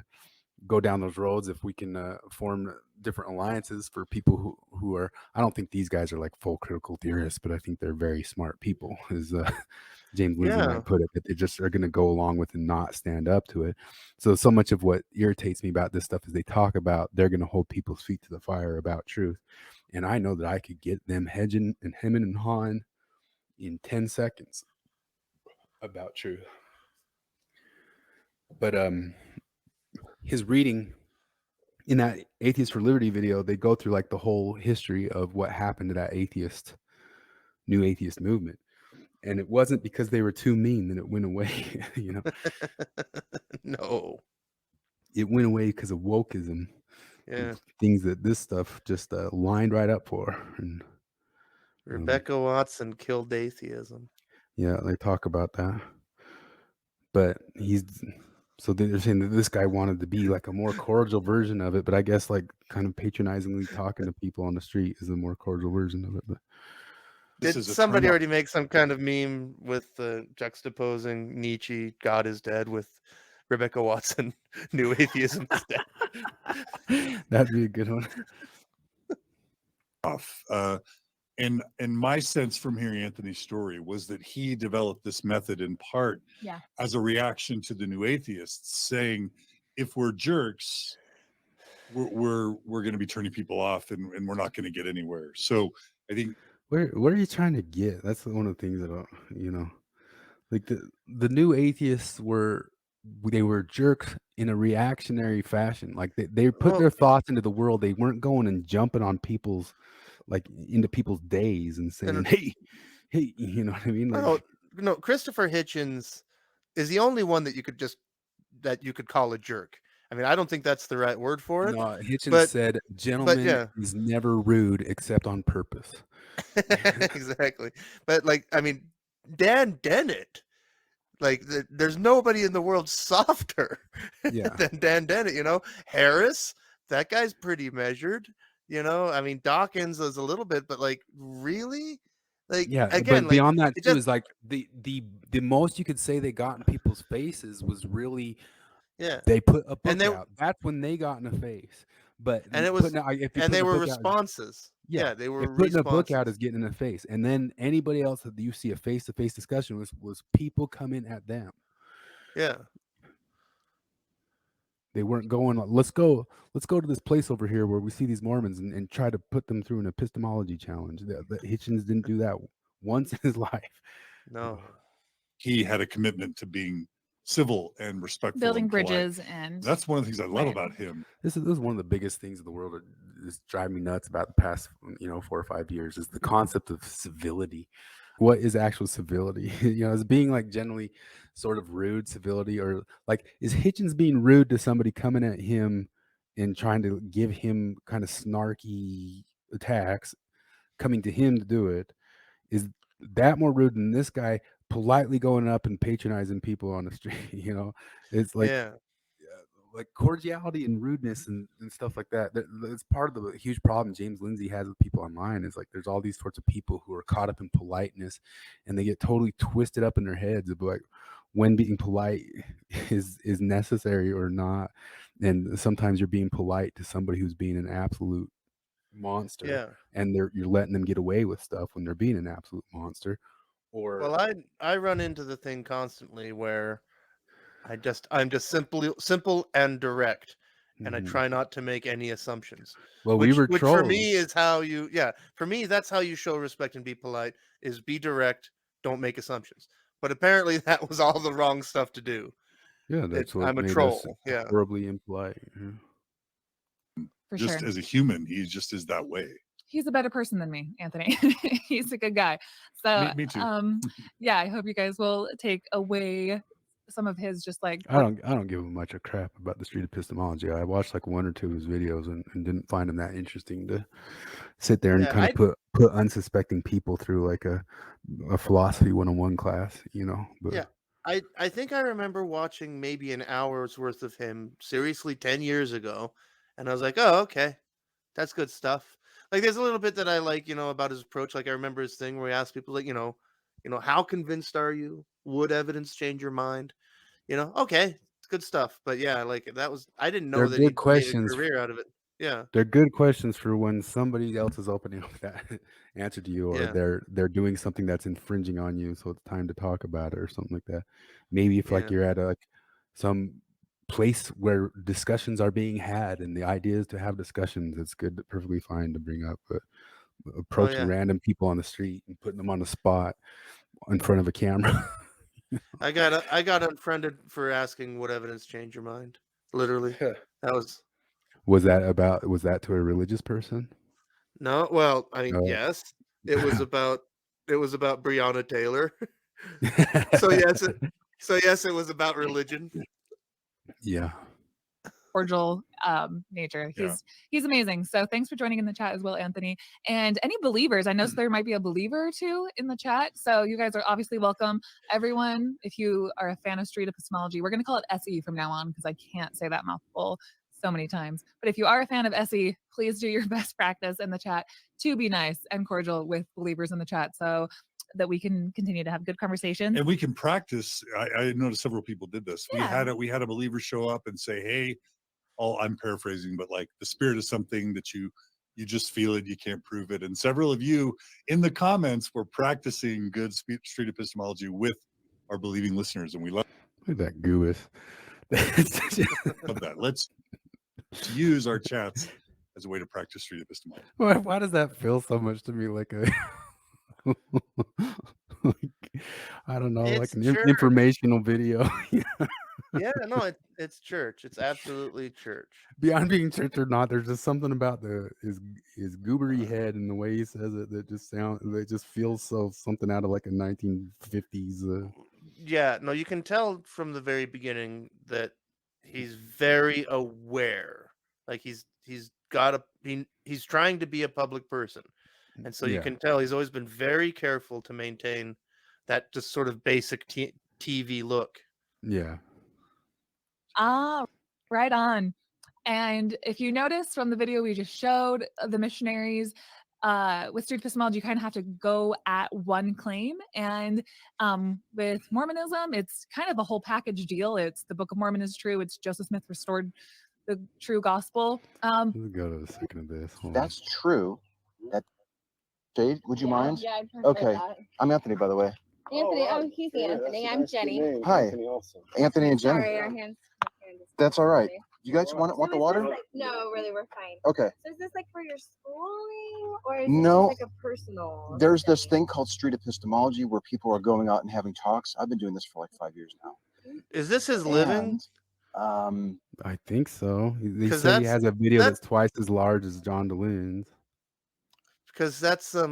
go down those roads, if we can form different alliances for people who are, I don't think these guys are like full critical theorists, but I think they're very smart people, as James Lindsay Yeah. might put it, that they just are going to go along with and not stand up to it. So much of what irritates me about this stuff is they talk about they're going to hold people's feet to the fire about truth. And I know that I could get them hedging and hemming and hawing in 10 seconds about truth. But his reading in that Atheist for Liberty video, they go through like the whole history of what happened to that new atheist movement. And it wasn't because they were too mean that it went away. You know, No. it went away because of wokeism. Yeah. And things that this stuff just lined right up for. And Rebecca Watson killed atheism. yeah, they talk about that. But so they're saying that this guy wanted to be like a more cordial version of it, but I guess like kind of patronizingly talking to people on the street is a more cordial version of it. But This Did is a somebody turn-off. already make some kind of meme with juxtaposing Nietzsche, God is dead, with Rebecca Watson, New Atheism is dead? that'd be a good one. Off. And my sense from hearing Anthony's story was that he developed this method in part Yeah. as a reaction to the new atheists saying, if we're jerks, we're going to be turning people off and we're not going to get anywhere. So I think Where are you trying to get? That's one of the things that like the new atheists were jerks in a reactionary fashion. Like they put their thoughts into the world. They weren't going and jumping on people's into people's days and saying, hey, you know what I mean? Like, No, Christopher Hitchens is the only one that you could call a jerk. I mean, I don't think that's the right word for it. no, Hitchens said, "Gentleman yeah. is never rude except on purpose." Exactly. But like, I mean, Dan Dennett, like there's nobody in the world softer Yeah. than Dan Dennett, you know. Harris, that guy's pretty measured, you know. I mean, Dawkins is a little bit, but like, really? Like, Yeah, again, but beyond like, that it too just, is like the most you could say they got in people's faces was really yeah. they put a And book they- out. That's when they got in the face. But And it was, putting out, if you and put they a were book out- responses. Yeah, they were if putting a book out responses. is getting in the face, and then anybody else that you see a face-to-face discussion was people coming at them. Yeah. They weren't going, let's go to this place over here where we see these Mormons and try to put them through an epistemology challenge. Hitchens didn't do that once in his life. No. he had a commitment to being civil and respectful, Building and polite. bridges, and That's one of the things I love Right. about him. This is one of the biggest things in the world that is driving me nuts about the past 4 or 5 years is the concept of civility. What is actual civility? Is being like generally sort of rude civility, or like is Hitchens being rude to somebody coming at him and trying to give him kind of snarky attacks, coming to him to do it? Is that more rude than this guy politely going up and patronizing people on the street? It's like Yeah. like cordiality and rudeness and stuff like that. That's part of the huge problem James Lindsay has with people online, is like there's all these sorts of people who are caught up in politeness and they get totally twisted up in their heads of like when being polite is necessary or not. And sometimes you're being polite to somebody who's being an absolute monster, Yeah. and you're letting them get away with stuff when they're being an absolute monster. Or Well, I run into the thing constantly where I'm just simple and direct, and I Mhm. try not to make any assumptions. Well, Which we were for me trolls. is how you, for me that's how you show respect and be polite, is be direct, don't make assumptions. But apparently that was all the wrong stuff to do. Yeah, that's what I'm a made us troll. Yeah. horribly impolite. for Just sure. as a human, he just is that way. He's a better person than me, Anthony. He's a good guy. So, Me too. yeah, I hope you guys will take away some of his just like I don't give him much a crap about the street epistemology. I watched like 1 or 2 of his videos and didn't find him that interesting to sit there and Yeah, kind of put unsuspecting people through like a philosophy 101 class, But Yeah. I think I remember watching maybe an hour's worth of him seriously 10 years ago, and I was like, oh, okay, that's good stuff. Like, there's a little bit that I like, about his approach. Like, I remember his thing where he asked people, like, how convinced are you? Would evidence change your mind? Okay, good stuff. But yeah, like that was I didn't know They're that good he made a questions. career out of it. Yeah, They're good questions for when somebody else is opening up that answer to you, or Yeah. they're doing something that's infringing on you, so it's time to talk about it or something like that. Maybe if like Yeah. you're at like some place where discussions are being had and the idea is to have discussions, it's good, perfectly fine to bring up. But approaching yeah. random people on the street and putting them on the spot in front of a camera. I got unfriended for asking what evidence changed your mind. Literally, that was Was that to a religious person? no. Well, I mean, No. yes, it was about Breonna Taylor. So yes, it was about religion. Yeah. Cordial nature. Yeah. He's amazing. So thanks for joining in the chat as well, Anthony. And any believers, I know there might be a believer or two in the chat. So you guys are obviously welcome. Everyone, if you are a fan of street epistemology, we're going to call it SE from now on because I can't say that mouthful so many times. But if you are a fan of SE, please do your best practice in the chat to be nice and cordial with believers in the chat so that we can continue to have good conversations. And we can practice. I noticed several people did this. Yeah. We had a believer show up and say, "Hey," I'm paraphrasing, but like the spirit is something that you just feel it, you can't prove it. And several of you in the comments were practicing good street epistemology with our believing listeners, and we love Look at that goois. that. Let's use our chats as a way to practice street epistemology. Why does that feel so much to me like a like, I don't know, like It's an church. informational video? Yeah, no, it's church. It's absolutely church. Beyond being church or not, there's just something about his goobery head and the way he says it that just feels so something out of like a 1950s. Yeah, no, you can tell from the very beginning that he's very aware. Like he's trying to be a public person. And so you Yeah. can tell he's always been very careful to maintain that just sort of basic TV look. Yeah. Ah, right on. And if you notice from the video we just showed, the missionaries with street epistemology, you kind of have to go at one claim. And with Mormonism, it's kind of a whole package deal. It's the Book of Mormon is true. It's Joseph Smith restored the true gospel. Let's go to the second of this. Hold on. That's true. That Jade, would you mind? Yeah, I've heard Okay. that. I'm Anthony, by the way. Anthony, he's Anthony. I'm Jenny. Hi, Anthony and Jenny. Sorry, our hands. That's all right. You guys want the water? No, really, we're fine. Okay. So is this like for your schooling, or is No. this just like a personal? There's this study? thing called street epistemology where people are going out and having talks. I've been doing this for like 5 years now. Is this his living? And, I think so. They 'Cause say he has a video that's- that's twice as large as John DeLune's. Because that's a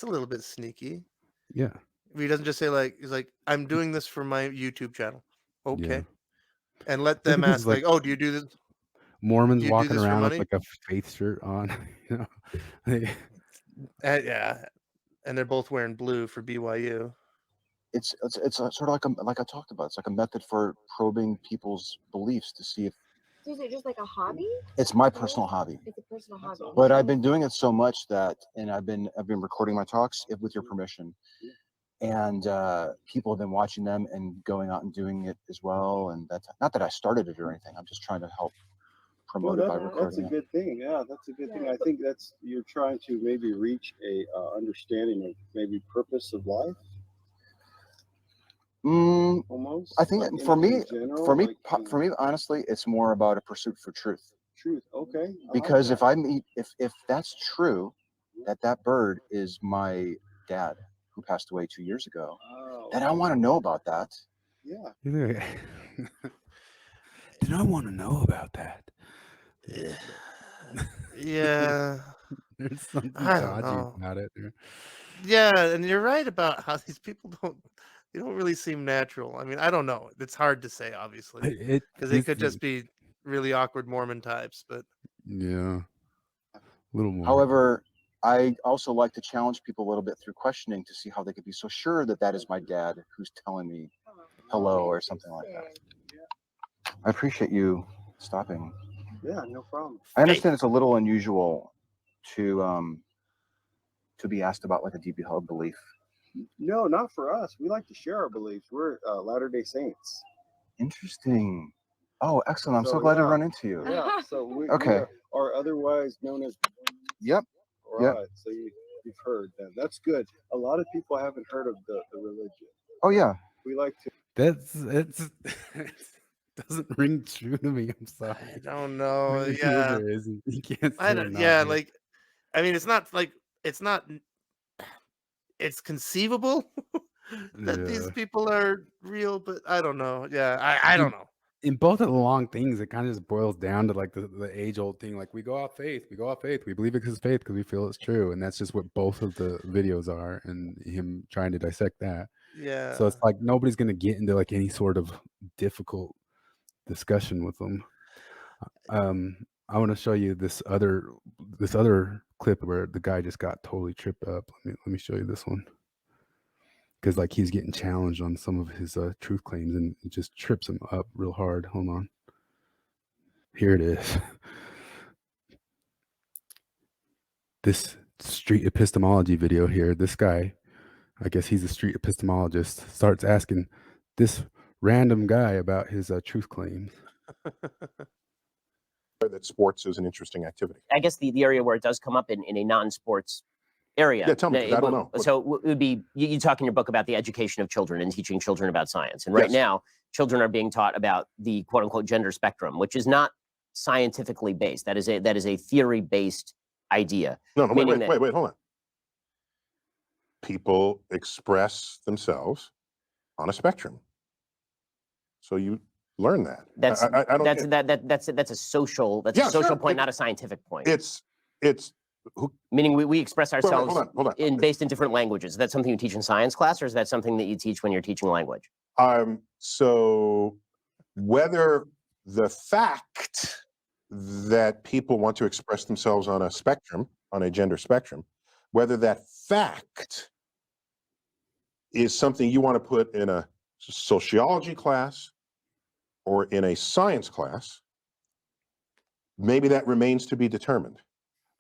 little bit sneaky. Yeah. He doesn't just say like he's like, I'm doing this for my YouTube channel. Okay. And let them this is ask like- like, oh, do you do this? Mormons Do you do walking this for around with money? like a faith shirt on. You know? Yeah. And they're both wearing blue for BYU. it's sort of like I talked about. It's like a method for probing people's beliefs to see if So is it just like a hobby? it's my personal hobby. It's a personal hobby. But I've been doing it so much that, and I've been recording my talks with your permission, and people have been watching them and going out and doing it as well. And that's not that I started it or anything. I'm just trying to help promote it by That's a recording it. good thing. Yeah, that's a good thing. I think you're trying to maybe reach a understanding of maybe purpose of life. Almost. I think like for me, in general, for me, like, for me, honestly, it's more about a pursuit for truth. truth. Okay. I like Because that. if that's true, that bird is my dad who passed away 2 years ago, Oh, then I want to know about that. yeah. Did I want to know about that? Yeah. There's something I don't dodgy know. about it. Yeah, and you're right about how these people don't really seem natural. I mean, I don't know. It's hard to say, obviously, because they could just be really awkward Mormon types. But yeah, a little more. However, I also like to challenge people a little bit through questioning to see how they could be so sure that is my dad who's telling me hello or something like that. I appreciate you stopping. Yeah, no problem. I understand it's a little unusual to be asked about like a deeply held belief. No, not for us. We like to share our beliefs. We're Latter-day Saints. Interesting. Oh, excellent! I'm so So, glad to yeah. run into you. Yeah. So we Okay. are otherwise known as. Yep. All Yep. right. So you've heard that. That's good. A lot of people haven't heard of the religion. Oh yeah. We like to. It's doesn't ring true to me. I'm sorry. I don't know. Maybe Yeah. there is. You can't I say don't, I'm not yeah, here. like, I mean, it's not, it's conceivable that these Yeah. people are real, but I don't know. Yeah, I don't know. In both of the long things, it kind of just boils down to like the age old thing. Like we go off faith, we believe it because faith because we feel it's true, and that's just what both of the videos are, and him trying to dissect that. Yeah. So it's like nobody's gonna get into like any sort of difficult discussion with them. I want to show you this other clip where the guy just got totally tripped up. Let me show you this one. Because like he's getting challenged on some of his truth claims, and it just trips him up real hard. Hold on. Here it is. This street epistemology video here. This guy, I guess he's a street epistemologist, starts asking this random guy about his truth claims. That sports is an interesting activity. I guess the area where it does come up in a non-sports area. Yeah, tell me, 'cause I don't know. So it would be, you talk in your book about the education of children and teaching children about science. And right Yes. now, children are being taught about the quote unquote gender spectrum, which is not scientifically based. That is a theory-based idea. No, wait, meaning that- hold on. People express themselves on a spectrum. So you learn that. That's I don't get- that's a social Yeah, social sure. point, not a scientific point. It's Meaning we express ourselves hold on. based in different languages. Is that something you teach in science class, or is that something that you teach when you're teaching language? So whether the fact that people want to express themselves on a spectrum, on a gender spectrum, whether that fact is something you want to put in a sociology class or in a science class, maybe that remains to be determined.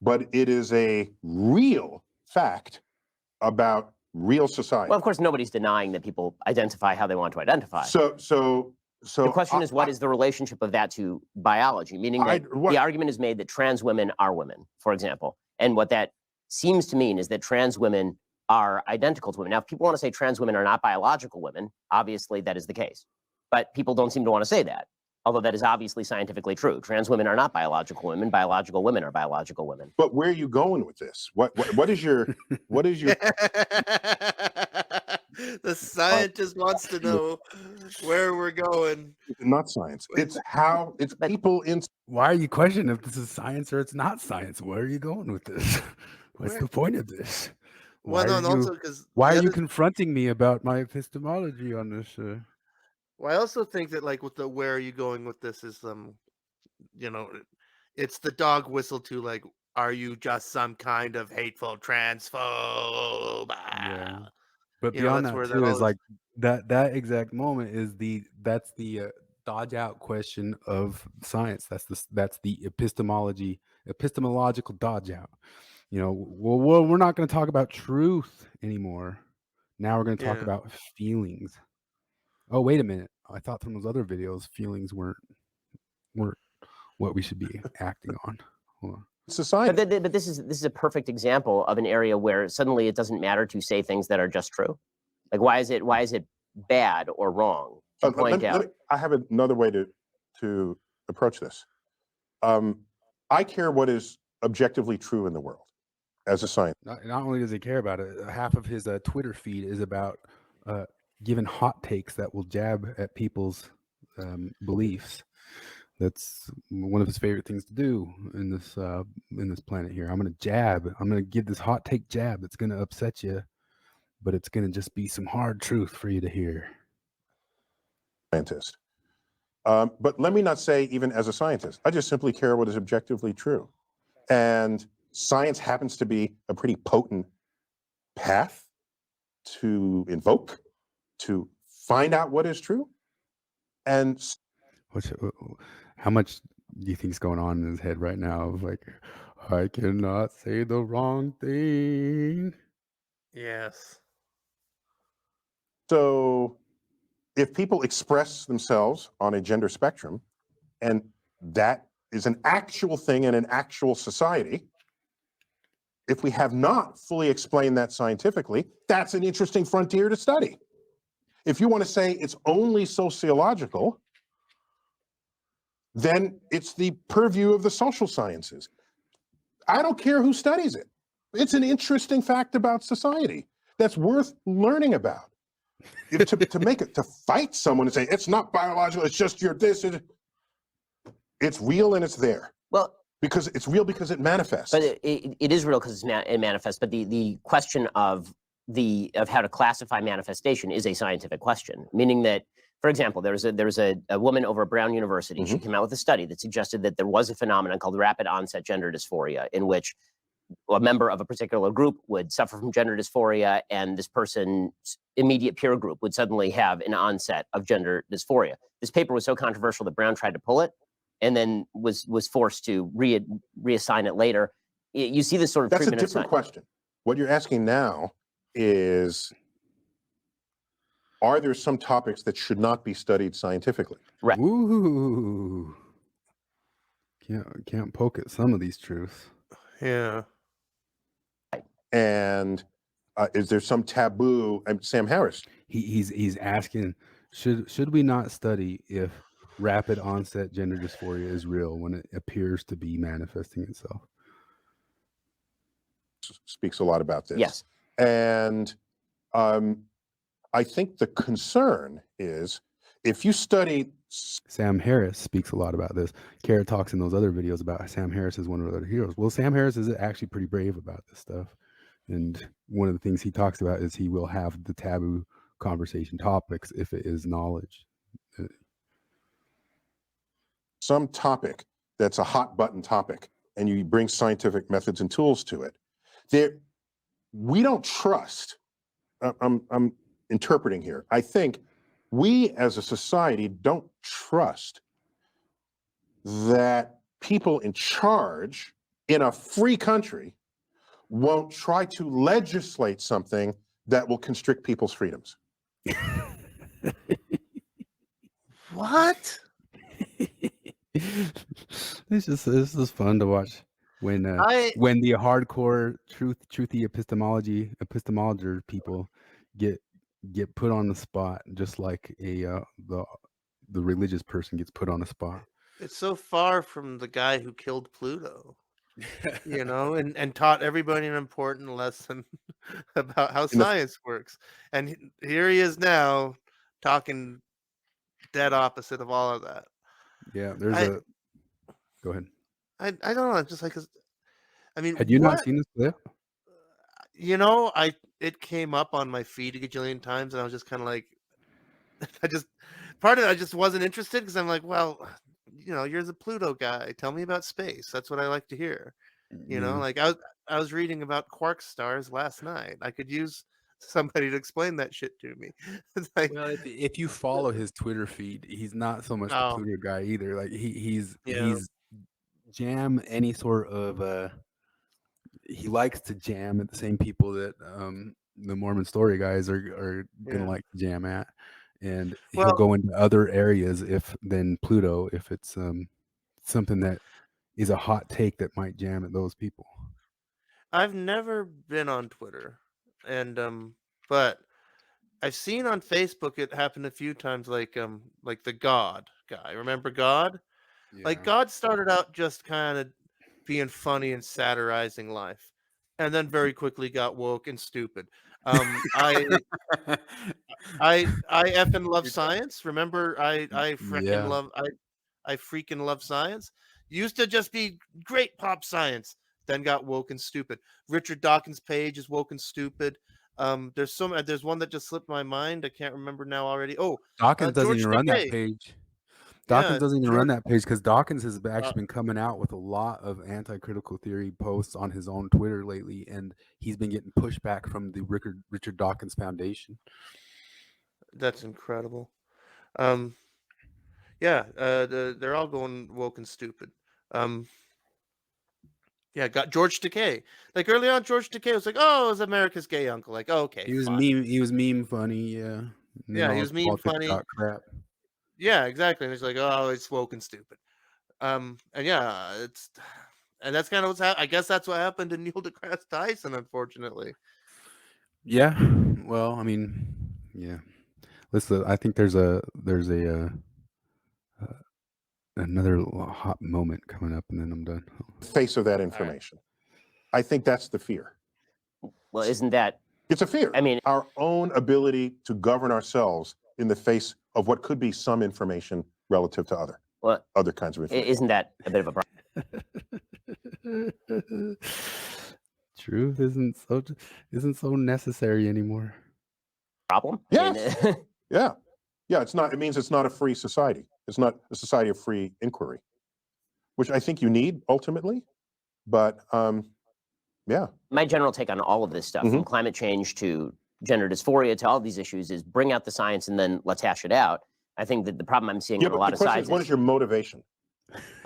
But it is a real fact about real society. Well, of course, nobody's denying that people identify how they want to identify. So the question is, what is the relationship of that to biology? Meaning that the argument is made that trans women are women, for example. And what that seems to mean is that trans women are identical to women. Now, if people want to say trans women are not biological women, obviously that is the case. But people don't seem to want to say that, although that is obviously scientifically true. Trans women are not biological women. Biological women are biological women. But where are you going with this? What is your The scientist wants to know where we're going. Not science. It's how it's people in. Why are you questioning if this is science or it's not science? Where are you going with this? What's Where- the point of this? Well, no, and also because Why are you confronting me about my epistemology on this? Well, I also think that like with the where are you going with this is it's the dog whistle to like, are you just some kind of hateful transphobe? Yeah. But You know, beyond that's that where that too all is is- like that exact moment is that's the dodge out question of science. That's the epistemological dodge out. You know, well we're not going to talk about truth anymore. Now we're going to talk Yeah. about feelings. Oh, wait a minute. I thought from those other videos feelings weren't what we should be acting on. Hold on. Society. But this is a perfect example of an area where suddenly it doesn't matter to say things that are just true. Like why is it bad or wrong to point out? I have another way to approach this. I care what is objectively true in the world as a scientist. Not only does he care about it, half of his Twitter feed is about giving hot takes that will jab at people's beliefs. That's one of his favorite things to do in this planet here. I'm gonna give this hot take jab that's gonna upset you, but it's gonna just be some hard truth for you to hear. Scientist. But let me not say even as a scientist, I just simply care what is objectively true. And science happens to be a pretty potent path to invoke, to find out what is true. And how much do you think is going on in his head right now of like, I cannot say the wrong thing? Yes. so if people express themselves on a gender spectrum, and that is an actual thing in an actual society. If we have not fully explained that scientifically, that's an interesting frontier to study. If you want to say it's only sociological, then it's the purview of the social sciences. I don't care who studies it. It's an interesting fact about society that's worth learning about. To fight someone and say, it's not biological, it's just your this, it's real and it's there. Well, because it's real because it manifests. But it is real because it manifests. But the question of how to classify manifestation is a scientific question, meaning that, for example, there's a woman over at Brown University. She came out with a study that suggested that there was a phenomenon called rapid onset gender dysphoria, in which a member of a particular group would suffer from gender dysphoria, and this person's immediate peer group would suddenly have an onset of gender dysphoria. This paper was so controversial that Brown tried to pull it, and then was forced to reassign it later. You see this sort of treatment. That's a different question. What you're asking now is, are there some topics that should not be studied scientifically? Right. Ooh. Can't poke at some of these truths. Yeah. And is there some taboo? Sam Harris. He's asking, should we not study if rapid onset gender dysphoria is real when it appears to be manifesting itself? Speaks a lot about this. Yes. And I think the concern is, if you study... Sam Harris speaks a lot about this. Kara talks in those other videos about Sam Harris as one of the other heroes. Well, Sam Harris is actually pretty brave about this stuff. And one of the things he talks about is he will have the taboo conversation topics if it is knowledge. Some topic that's a hot button topic, and you bring scientific methods and tools to it. We don't trust, I'm interpreting here, I think we as a society don't trust that people in charge in a free country won't try to legislate something that will constrict people's freedoms. What? This is fun to watch when the hardcore truthy epistemologer people get put on the spot, just like the religious person gets put on the spot. It's so far from the guy who killed Pluto, you know, and taught everybody an important lesson about how science works. And here he is now talking dead opposite of all of that. Yeah, go ahead. I don't know, just like, I mean, had you not seen this clip? You know, it came up on my feed a gajillion times, and I was just kind of like, part of it, I just wasn't interested, because I'm like, well, you know, you're the Pluto guy. Tell me about space. That's what I like to hear. You know, like I was reading about quark stars last night. I could use somebody to explain that shit to me. Like, well, if you follow his Twitter feed, he's not so much the Pluto guy either. Like he's jam any sort of he likes to jam at the same people that the Mormon Story guys are gonna like to jam at, and he'll go into other areas than Pluto if it's something that is a hot take that might jam at those people. I've never been on Twitter, and but I've seen on Facebook it happen a few times, like the God guy. Remember God? Yeah. Like God started out just kind of being funny and satirizing life, and then very quickly got woke and stupid. I effing love science. Remember, I freaking love science. Used to just be great pop science, then got woke and stupid. Richard Dawkins' page is woke and stupid. There's one that just slipped my mind. I can't remember now already. Oh, Dawkins doesn't even run that page. Dawkins doesn't even run that page because Dawkins has actually been coming out with a lot of anti-critical theory posts on his own Twitter lately, and he's been getting pushback from the Richard Dawkins Foundation. That's incredible. They're all going woke and stupid. Got George Takei. Like early on, George Takei was like, "Oh, it's America's gay uncle." Like, okay, he was meme funny. Yeah, he was meme funny. Crap. Yeah, exactly. And it's like, oh, it's woke and stupid. And yeah, and that's kind of I guess that's what happened to Neil deGrasse Tyson, unfortunately. Yeah. Well, I mean, yeah. Listen, I think there's another hot moment coming up, and then I'm done. Face of that information. I think that's the fear. Well, isn't that? It's a fear. I mean, our own ability to govern ourselves in the face of what could be some information relative to other kinds of information. Isn't that a bit of a problem? Truth isn't so necessary anymore. Problem? Yes. Yeah. It's not. It means it's not a free society. It's not a society of free inquiry, which I think you need ultimately. But yeah. My general take on all of this stuff, from climate change to gender dysphoria to all these issues, is bring out the science and then let's hash it out. I think that the problem I'm seeing on a lot of sides is, what is your motivation?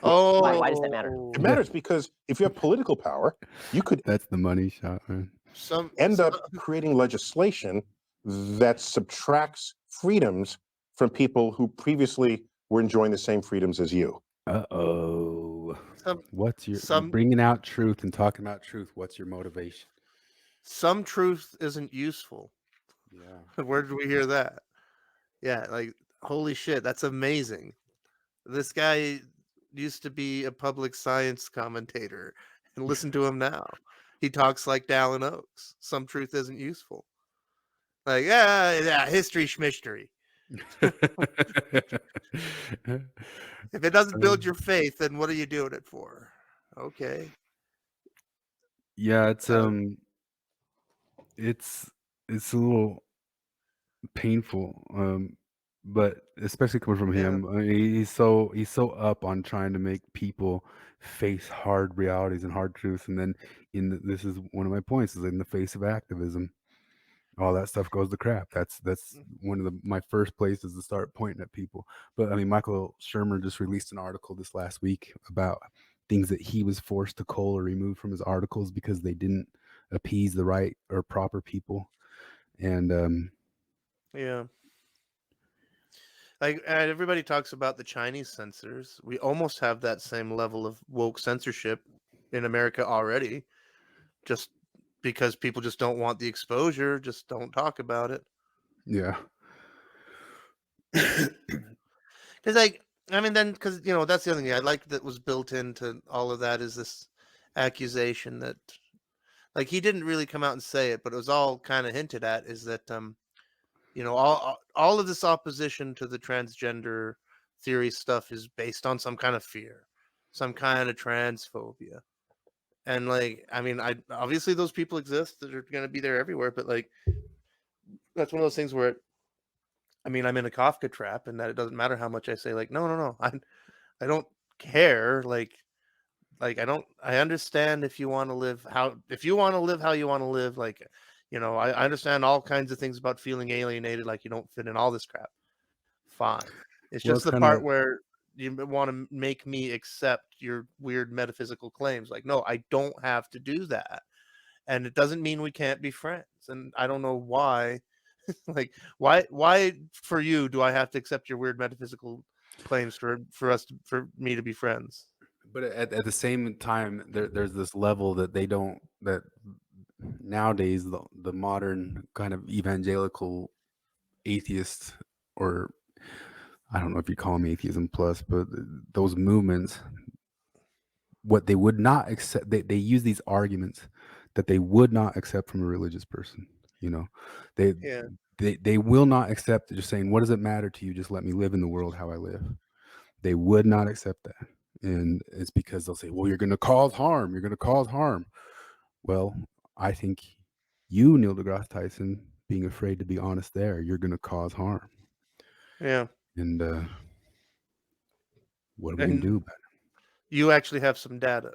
Oh, why does that matter? It matters because if you have political power, you could. That's the money shot, man. End up creating legislation that subtracts freedoms from people who previously were enjoying the same freedoms as you. What's your bringing out truth and talking about truth? What's your motivation? Some truth isn't useful. Yeah. Where did we hear that? Yeah, like holy shit, that's amazing. This guy used to be a public science commentator, and listen to him now. He talks like Dallin Oaks. Some truth isn't useful. Like, yeah, history schmistery. If it doesn't build your faith, then what are you doing it for? Okay. Yeah, it's a little painful, but especially coming from him. I mean, he's so up on trying to make people face hard realities and hard truths, and then this is one of my points, is in the face of activism, all that stuff goes to crap. That's one of my first places to start pointing at people. But I mean, Michael Shermer just released an article this last week about things that he was forced to cull or remove from his articles because they didn't appease the right or proper people. And yeah, like everybody talks about the Chinese censors. We almost have that same level of woke censorship in America already, just because people just don't want the exposure, just don't talk about it. Yeah. Because because that's the other thing I like that was built into all of that is this accusation that, like, he didn't really come out and say it, but it was all kind of hinted at, is that all of this opposition to the transgender theory stuff is based on some kind of fear, some kind of transphobia. And like, I mean, obviously those people exist that are going to be there everywhere, but like, that's one of those things where, I mean, I'm in a Kafka trap, and that it doesn't matter how much I say, like, no, I don't care. Like I understand if you want to live how you want to live. Like, I understand all kinds of things about feeling alienated, like you don't fit in all this crap. Fine. It's just the part where you want to make me accept your weird metaphysical claims. Like, no, I don't have to do that. And it doesn't mean we can't be friends. And I don't know why. Like, why for you do I have to accept your weird metaphysical claims for me to be friends? But at the same time, there's this level that they don't, that nowadays the modern kind of evangelical atheist, or I don't know if you call them atheism plus, but those movements, what they would not accept, they use these arguments that they would not accept from a religious person. They will not accept just saying, what does it matter to you? Just let me live in the world how I live. They would not accept that. And it's because they'll say, well, you're going to cause harm. You're going to cause harm. Well, I think you, Neil deGrasse Tyson, being afraid to be honest there, you're going to cause harm. Yeah. And what are we going to do about it? You actually have some data.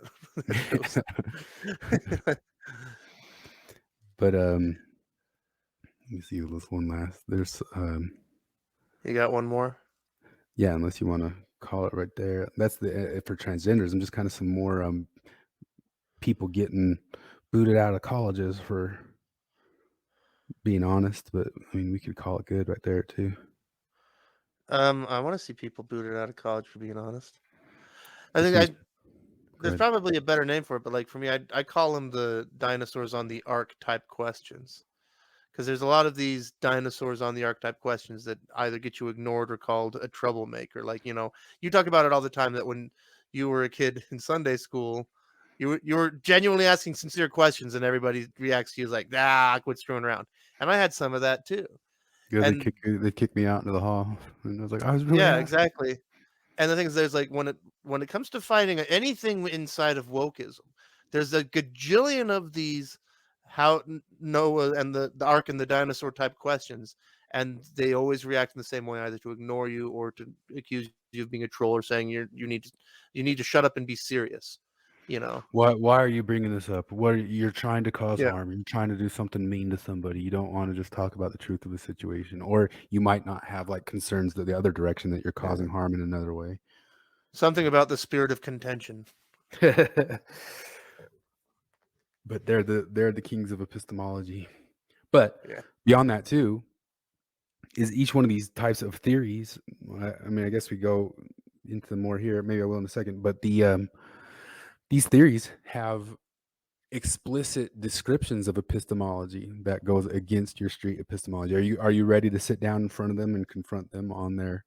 But let me see this one last. There's you got one more? Yeah, unless you want to call it right there. That's the for transgenderism, just kind of some more people getting booted out of colleges for being honest, but I mean, we could call it good right there too. I want to see people booted out of college for being honest. I think seems- there's ahead. probably a better name for it, but like for me, I call them the dinosaurs on the arc type questions. Because there's a lot of these dinosaurs on the archetype questions that either get you ignored or called a troublemaker. Like, you know, you talk about it all the time that when you were a kid in Sunday school, you were genuinely asking sincere questions and everybody reacts to you like, quit screwing around. And I had some of that too. Yeah, And they kicked me out into the hall, and I was like, I was really yeah, asking. exactly. And the thing is, there's like when it comes to fighting anything inside of wokeism, there's a gajillion of these Noah and the Ark and the dinosaur type questions, and they always react in the same way, either to ignore you or to accuse you of being a troll or saying you need to shut up and be serious. You know. Why are you bringing this up? You're trying to cause Yeah. harm. You're trying to do something mean to somebody. You don't want to just talk about the truth of the situation, or you might not have like concerns that the other direction that you're causing harm in another way. Something about the spirit of contention. But they're the kings of epistemology. But Yeah. beyond that too, is each one of these types of theories. I mean, I guess we go into more here. Maybe I will in a second. But these theories have explicit descriptions of epistemology that goes against your street epistemology. Are you ready to sit down in front of them and confront them on their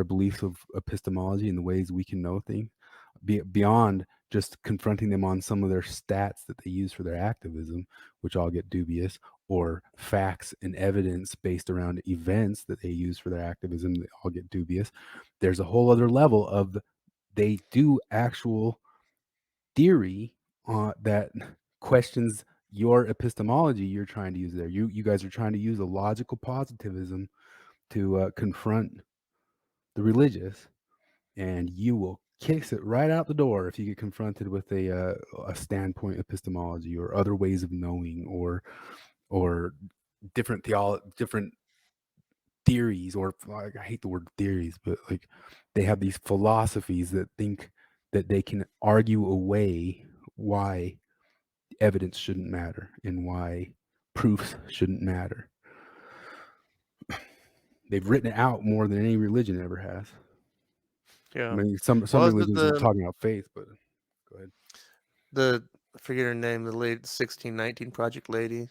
beliefs of epistemology and the ways we can know things beyond just confronting them on some of their stats that they use for their activism, which all get dubious, or facts and evidence based around events that they use for their activism that all get dubious. There's a whole other level of they do actual theory that questions your epistemology you're trying to use there. You guys are trying to use a logical positivism to confront the religious, and you will kicks it right out the door if you get confronted with a standpoint epistemology or other ways of knowing or different theories, or like, I hate the word theories, but like they have these philosophies that think that they can argue away why evidence shouldn't matter and why proofs shouldn't matter. They've written it out more than any religion ever has. Yeah. I mean, some Well, religions are talking about faith, but go ahead. I forget her name, the late 1619 Project lady,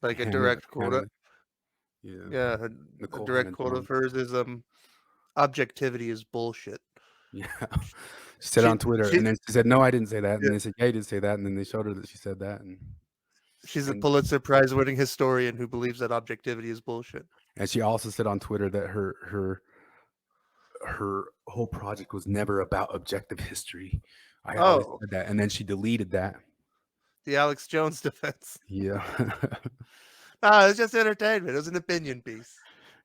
like a Hannah- direct quote. Hannah- Yeah, a Nicole direct Hannah quote of Jones. hers is objectivity is bullshit. Yeah. She said on Twitter, and then she said, "No, I didn't say that." And Yeah. they said, "Yeah, you did say that." And then they showed her that she said that, and She's a Pulitzer Prize winning historian who believes that objectivity is bullshit. And she also said on Twitter that her whole project was never about objective history. I always said that, and then she deleted that. The Alex Jones defense. Yeah. It was just entertainment. It was an opinion piece.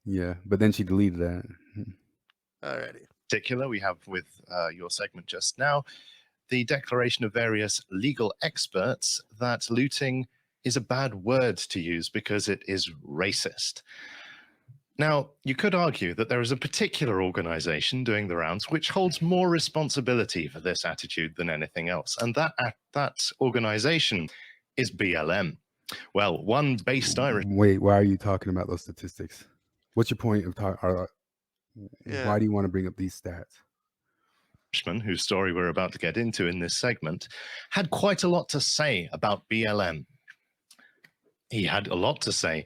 Yeah, but then she deleted that. Alrighty. Particular, we have with your segment just now the declaration of various legal experts that looting is a bad word to use because it is racist. Now, you could argue that there is a particular organization doing the rounds which holds more responsibility for this attitude than anything else, and that organization is BLM. Well, one based Irish... Wait, why are you talking about those statistics? What's your point of talking? Why do you want to bring up these stats? Whose story we're about to get into in this segment, had quite a lot to say about BLM. He had a lot to say,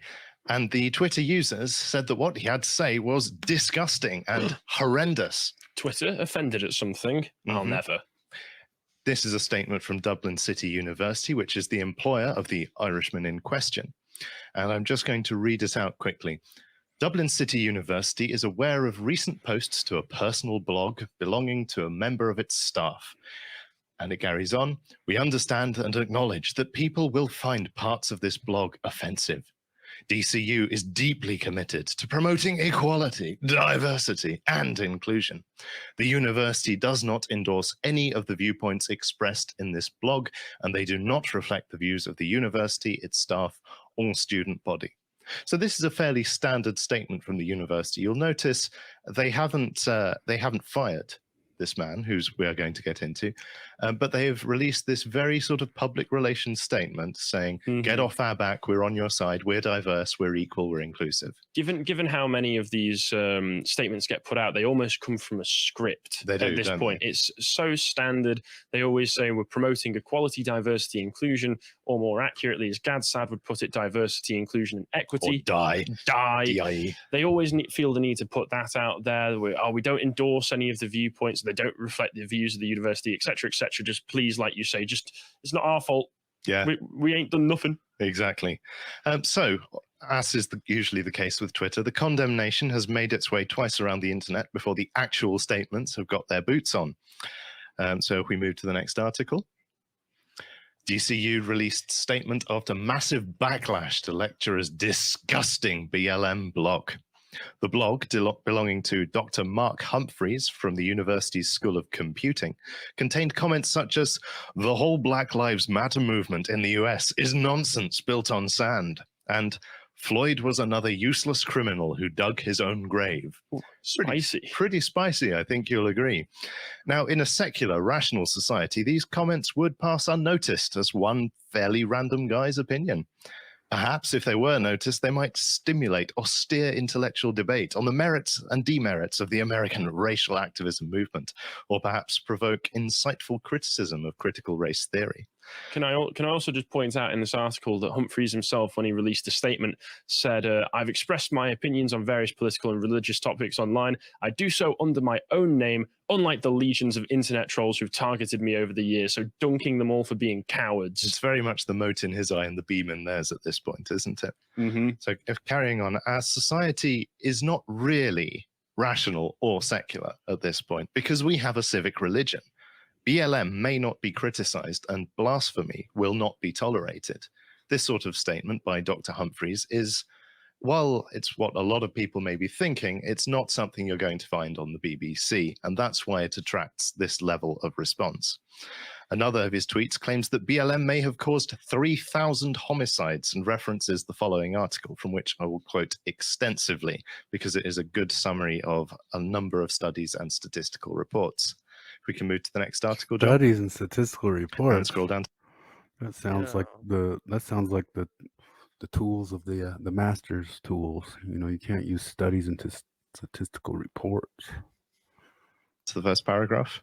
and the Twitter users said that what he had to say was disgusting and horrendous. Twitter offended at something? I'll never. This is a statement from Dublin City University, which is the employer of the Irishman in question. And I'm just going to read it out quickly. Dublin City University is aware of recent posts to a personal blog belonging to a member of its staff. And it carries on. We understand and acknowledge that people will find parts of this blog offensive. DCU is deeply committed to promoting equality, diversity, and inclusion. The university does not endorse any of the viewpoints expressed in this blog, and they do not reflect the views of the university, its staff, or student body. So this is a fairly standard statement from the university. You'll notice they haven't fired this man, whose we are going to get into. But they have released this very sort of public relations statement saying, get off our back, we're on your side, we're diverse, we're equal, we're inclusive. Given how many of these statements get put out, they almost come from a script They do, at this don't point. they? It's so standard. They always say we're promoting equality, diversity, inclusion, or more accurately, as Gadsad would put it, diversity, inclusion, and equity. Or die. DIE. They always feel the need to put that out there. We don't endorse any of the viewpoints. They don't reflect the views of the university, etc., etc. Just please, like you say, just it's not our fault. Yeah, we ain't done nothing. Exactly. So, as is usually the case with Twitter, the condemnation has made its way twice around the internet before the actual statements have got their boots on. So if we move to the next article. DCU released statement after massive backlash to lecturer's disgusting BLM blog. The blog, belonging to Dr. Mark Humphreys from the university's School of Computing, contained comments such as, "The whole Black Lives Matter movement in the US is nonsense built on sand," and "Floyd was another useless criminal who dug his own grave." Spicy. Pretty spicy, I think you'll agree. Now, in a secular, rational society, these comments would pass unnoticed as one fairly random guy's opinion. Perhaps if they were noticed, they might stimulate austere intellectual debate on the merits and demerits of the American racial activism movement, or perhaps provoke insightful criticism of critical race theory. Can I also just point out in this article that Humphreys himself, when he released a statement, said, "I've expressed my opinions on various political and religious topics online. I do so under my own name, unlike the legions of internet trolls who've targeted me over the years," so dunking them all for being cowards. It's very much the mote in his eye and the beam in theirs at this point, isn't it? So if carrying on, our society is not really rational or secular at this point because we have a civic religion. BLM may not be criticized and blasphemy will not be tolerated. This sort of statement by Dr. Humphreys is, while it's what a lot of people may be thinking, it's not something you're going to find on the BBC, and that's why it attracts this level of response. Another of his tweets claims that BLM may have caused 3,000 homicides and references the following article, from which I will quote extensively because it is a good summary of a number of studies and statistical reports. If we can move to the next article, John. Studies and statistical reports. And scroll down. That sounds like the tools of the master's tools. You know, you can't use studies into statistical reports. To the first paragraph.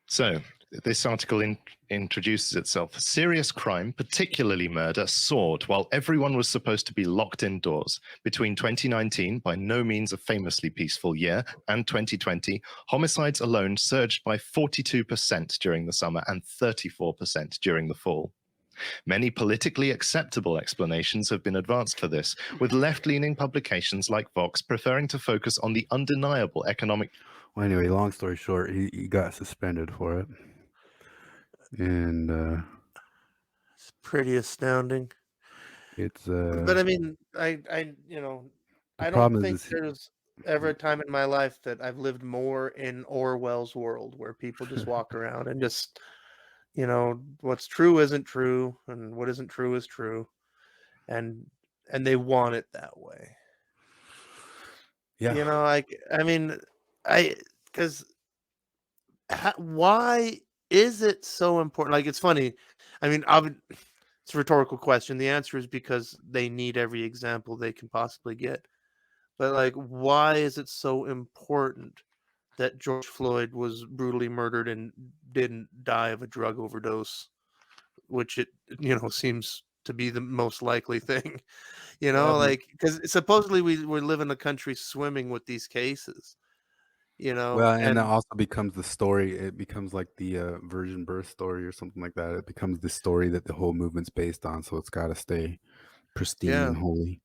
So this article introduces itself. Serious crime, particularly murder, soared while everyone was supposed to be locked indoors. Between 2019, by no means a famously peaceful year, and 2020, homicides alone surged by 42% during the summer and 34% during the fall. Many politically acceptable explanations have been advanced for this, with left-leaning publications like Vox preferring to focus on the undeniable economic... Well, anyway, long story short, he got suspended for it. And it's pretty astounding. It's but I mean, I don't think there's ever a time in my life that I've lived more in Orwell's world, where people just walk around and just, what's true isn't true, and what isn't true is true, and they want it that way. Yeah. Why is it so important? Like, it's funny. I mean, it's a rhetorical question. The answer is because they need every example they can possibly get. But, like, why is it so important that George Floyd was brutally murdered and didn't die of a drug overdose, which it, seems to be the most likely thing, because supposedly we live in a country swimming with these cases. Well, and that also becomes the story. It becomes like the virgin birth story or something like that. It becomes the story that the whole movement's based on. So it's got to stay pristine and holy.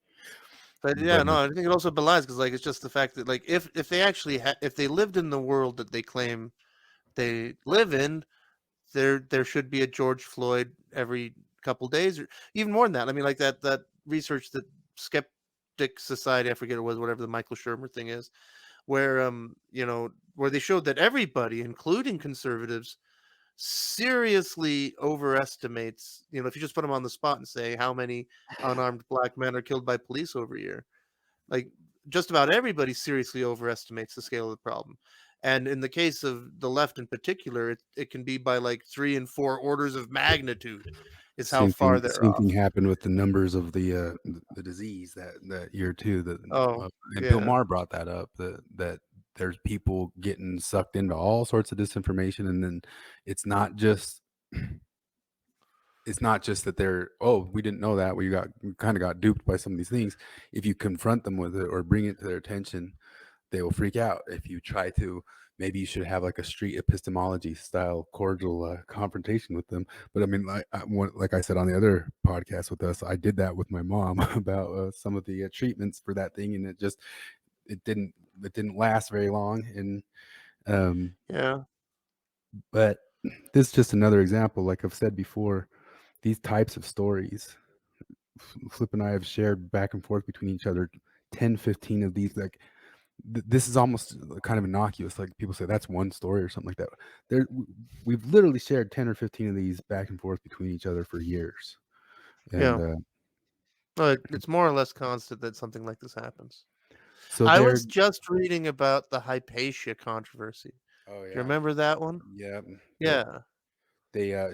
But I think it also belies, because it's just the fact that if they actually if they lived in the world that they claim they live in, there should be a George Floyd every couple days, or even more than that. I mean, that research that Skeptic Society, I forget it was, whatever the Michael Shermer thing is, where where they showed that everybody, including conservatives, seriously overestimates, if you just put them on the spot and say how many unarmed black men are killed by police over a year, just about everybody seriously overestimates the scale of the problem. And in the case of the left in particular, it can be by like 3 and 4 orders of magnitude is how far they're Same off. thing happened with the numbers of the disease that year too. Oh, And Bill yeah. Maher brought that up, that there's people getting sucked into all sorts of disinformation, and then it's not just that they're, oh, we didn't know that, we kind of got duped by some of these things. If you confront them with it or bring it to their attention, they will freak out. If you try to, maybe you should have like a street epistemology style cordial confrontation with them. But I mean, like I said on the other podcast with us, I did that with my mom about some of the treatments for that thing, and it didn't last very long. And Yeah. but this is just another example. Like I've said before, these types of stories, Flip and I have shared back and forth between each other 10, 15 of these. Like this is almost kind of innocuous. Like people say that's one story or something like that. We've literally shared 10 or 15 of these back and forth between each other for years. And it's more or less constant that something like this happens. So I was just reading about the Hypatia controversy. Oh yeah. Do you remember that one? Yeah. Yeah.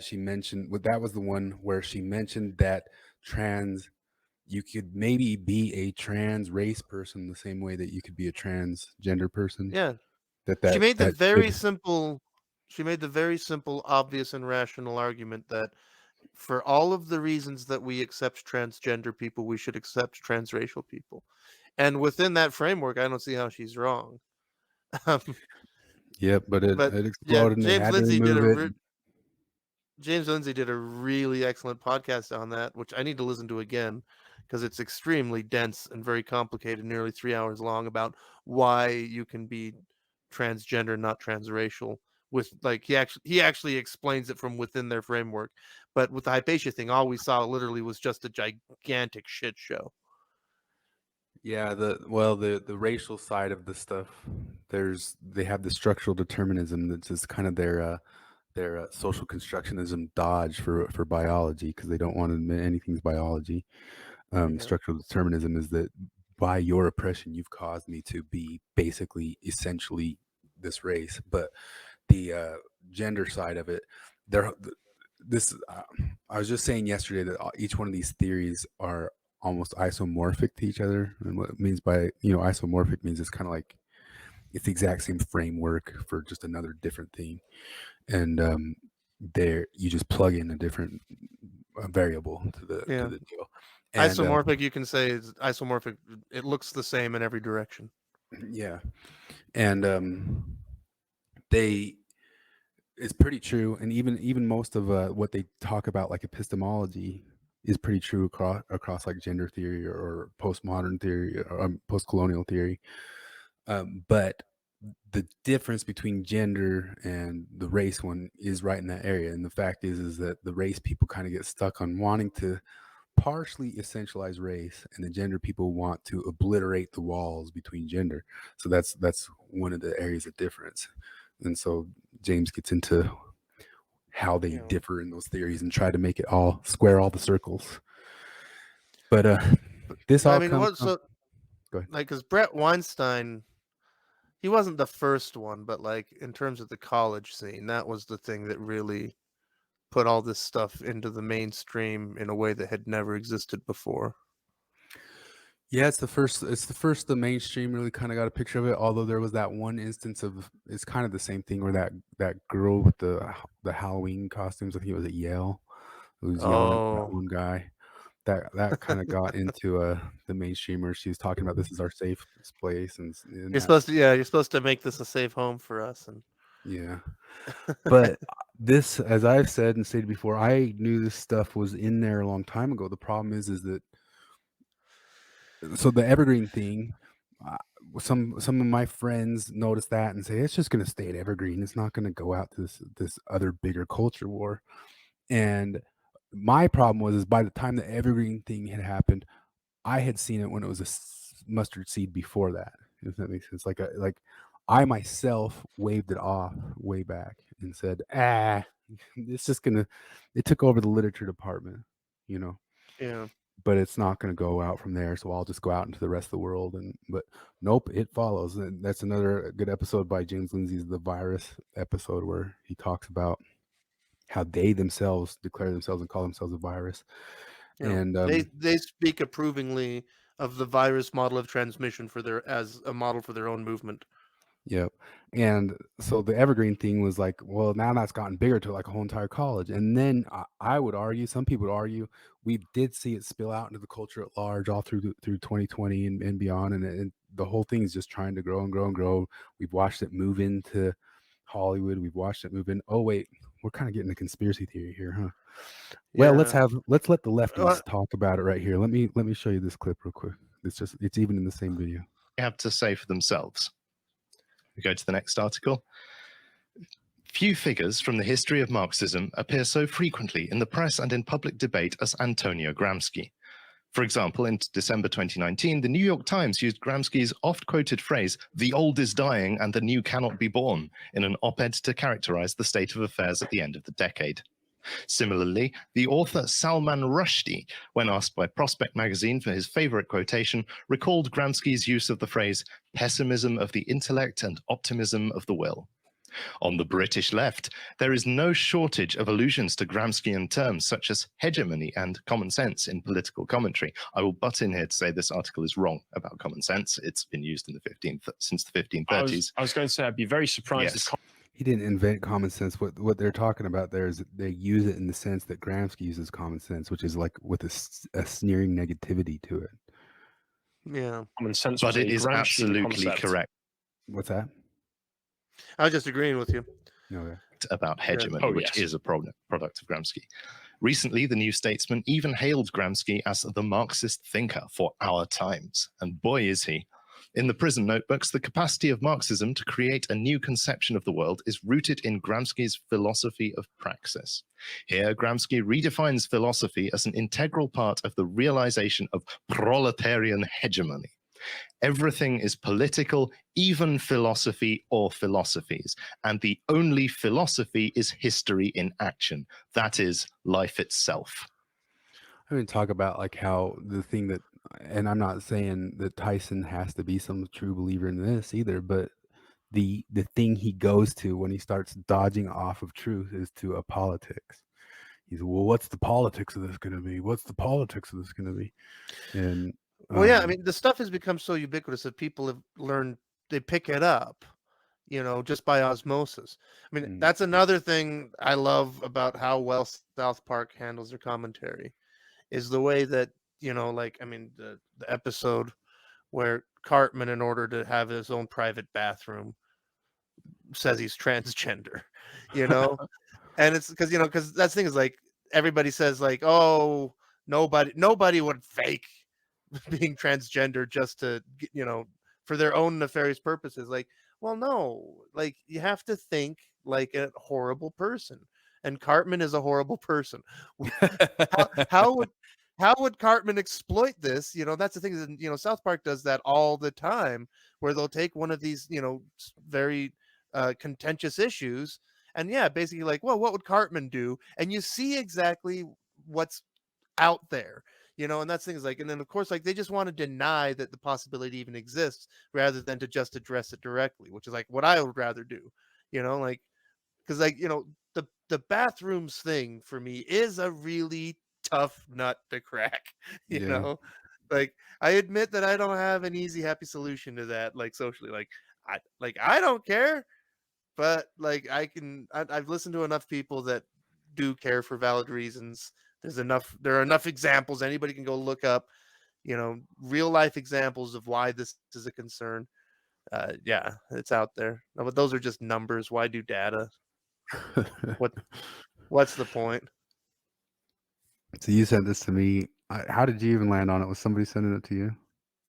She mentioned, that was the one where she mentioned that you could maybe be a trans race person the same way that you could be a transgender person. Yeah. She made the very simple, obvious and rational argument that for all of the reasons that we accept transgender people, we should accept transracial people. And within that framework, I don't see how she's wrong. Yep, but it exploded, and they had to remove it. James Lindsay did a really excellent podcast on that, which I need to listen to again because it's extremely dense and very complicated, nearly 3 hours long, about why you can be transgender, not transracial. With like he actually explains it from within their framework. But with the Hypatia thing, all we saw literally was just a gigantic shit show. Yeah, the racial side of the stuff, they have the structural determinism that's just kind of their social constructionism dodge for biology, because they don't want to admit anything's biology. Structural determinism is that by your oppression, you've caused me to be basically essentially this race. But the gender side of it, I was just saying yesterday that each one of these theories are almost isomorphic to each other. And what it means by isomorphic means it's kind of like it's the exact same framework for just another different thing. And there you just plug in a different variable to the deal. And, isomorphic, you can say is isomorphic. It looks the same in every direction. Yeah, and it's pretty true. And even most of what they talk about, like epistemology, is pretty true across like gender theory or postmodern theory or post-colonial theory. But the difference between gender and the race one is right in that area. And the fact is that the race people kind of get stuck on wanting to partially essentialize race, and the gender people want to obliterate the walls between gender. So that's one of the areas of difference. And so James gets into how they differ in those theories and try to make it all square all the circles. But this all comes from, go ahead. Like, because Brett Weinstein, he wasn't the first one, but like in terms of the college scene, that was the thing that really put all this stuff into the mainstream in a way that had never existed before. Yeah, it's the first the mainstream really kind of got a picture of it. Although there was that one instance of, it's kind of the same thing where that girl with the Halloween costumes, I think it was at Yale, who was yelling at that one guy. That kind of got into the mainstream, where she was talking about this is our safe place, and you're supposed to make this a safe home for us, and yeah. But this, as I've said and stated before, I knew this stuff was in there a long time ago. The problem is that, so the evergreen thing, some of my friends noticed that and say it's just going to stay at evergreen. It's not going to go out to this other bigger culture war. And my problem was by the time the evergreen thing had happened, I had seen it when it was a mustard seed before that. If that makes sense, like I myself waved it off way back and said, it's just gonna. It took over the literature department, Yeah. but it's not going to go out from there. So I'll just go out into the rest of the world. But nope, it follows. And that's another good episode by James Lindsay's The Virus episode, where he talks about how they themselves declare themselves and call themselves a virus. And they speak approvingly of the virus model of transmission as a model for their own movement. Yep. And so the evergreen thing was like, well, now that's gotten bigger to like a whole entire college. And then I would argue, some people would argue, we did see it spill out into the culture at large all through 2020 and beyond. And the whole thing is just trying to grow and grow and grow. We've watched it move into Hollywood. We've watched it move in. Oh, wait, we're kind of getting a conspiracy theory here, huh? Well, let's let the lefties talk about it right here. Let me show you this clip real quick. It's even in the same video. They have to say for themselves. We go to the next article. Few figures from the history of Marxism appear so frequently in the press and in public debate as Antonio Gramsci. For example, in December 2019, the New York Times used Gramsci's oft-quoted phrase, "The old is dying and the new cannot be born," in an op-ed to characterize the state of affairs at the end of the decade. Similarly, the author Salman Rushdie, when asked by Prospect magazine for his favorite quotation, recalled Gramsci's use of the phrase pessimism of the intellect and optimism of the will. On the British left, there is no shortage of allusions to Gramscian terms such as hegemony and common sense in political commentary. I will butt in here to say this article is wrong about common sense. It's been used in the since the 1530s. I was going to say I'd be very surprised. Yes. He didn't invent common sense. What they're talking about there is they use it in the sense that Gramsci uses common sense, which is like with a sneering negativity to it. Yeah. Common sense, but it is absolutely correct. What's that? I was just agreeing with you. Okay. About hegemony, which is a product of Gramsci. Recently, the New Statesman even hailed Gramsci as the Marxist thinker for our times. And boy, is he. In the prison notebooks, the capacity of Marxism to create a new conception of the world is rooted in Gramsci's philosophy of praxis. Here, Gramsci redefines philosophy as an integral part of the realization of proletarian hegemony. Everything is political, even philosophy or philosophies, and the only philosophy is history in action. That is life itself. I mean, talk about like how the thing that, and I'm not saying that Tyson has to be some true believer in this either, but the thing he goes to when he starts dodging off of truth is to a politics. He's, well, what's the politics of this going to be? What's the politics of this going to be? And well, yeah, I mean, the stuff has become so ubiquitous that people have learned, they pick it up, just by osmosis. I mean, that's another thing I love about how well South Park handles their commentary, is the way that, the episode where Cartman, in order to have his own private bathroom, says he's transgender, and it's because that's the thing is like, everybody says like, oh, nobody would fake being transgender just to, for their own nefarious purposes. Like, well, no, like you have to think like a horrible person, and Cartman is a horrible person. How would Cartman exploit this? That's the thing is, South Park does that all the time, where they'll take one of these, very contentious issues, and basically like, well, what would Cartman do? And you see exactly what's out there. And that's things like, and then of course, like they just want to deny that the possibility even exists rather than to just address it directly, which is like what I would rather do, like, because like, the bathrooms thing for me is a really tough nut to crack, like I admit that I don't have an easy, happy solution to that, like socially, I don't care, but like I've listened to enough people that do care for valid reasons. There are enough examples anybody can go look up, real life examples of why this is a concern. It's out there. No, but those are just numbers. Why do data? What's the point? So you sent this to me. How did you even land on it? Was somebody sending it to you?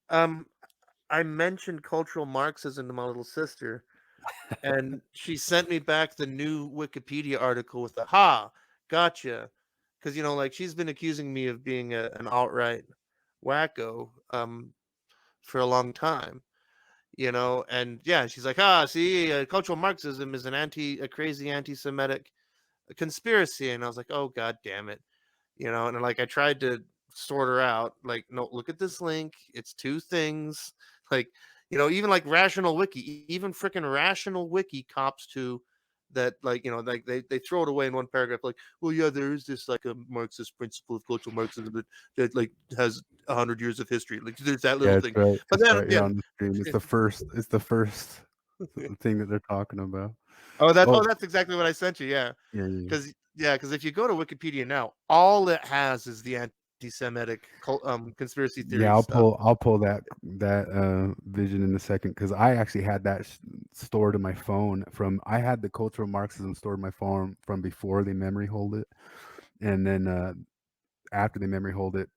I mentioned cultural Marxism to my little sister, and she sent me back the new Wikipedia article with a gotcha. Because, like she's been accusing me of being an alt-right wacko for a long time, and she's like, see, cultural Marxism is a crazy anti-Semitic conspiracy. And I was like, oh, God damn it. And like I tried to sort her out. Like, no, look at this link. It's two things. Like, even like Rational Wiki, even freaking Rational Wiki cops to that, like, like they throw it away in one paragraph, like, well, yeah, there is this like a Marxist principle of cultural Marxism that like has 100 years of history. Like, there's that little Yeah, thing. it's right. But It's then right here on the screen. It's the first. It's the first thing that they're talking about. that's exactly what I sent you. Yeah. Yeah. Because if you go to Wikipedia now, all it has is the anti-Semitic conspiracy theory Yeah, stuff. I'll pull that vision in a second, because I actually had that stored in my phone I had the cultural Marxism stored in my phone from before they memory hold it, and then after they memory hold it,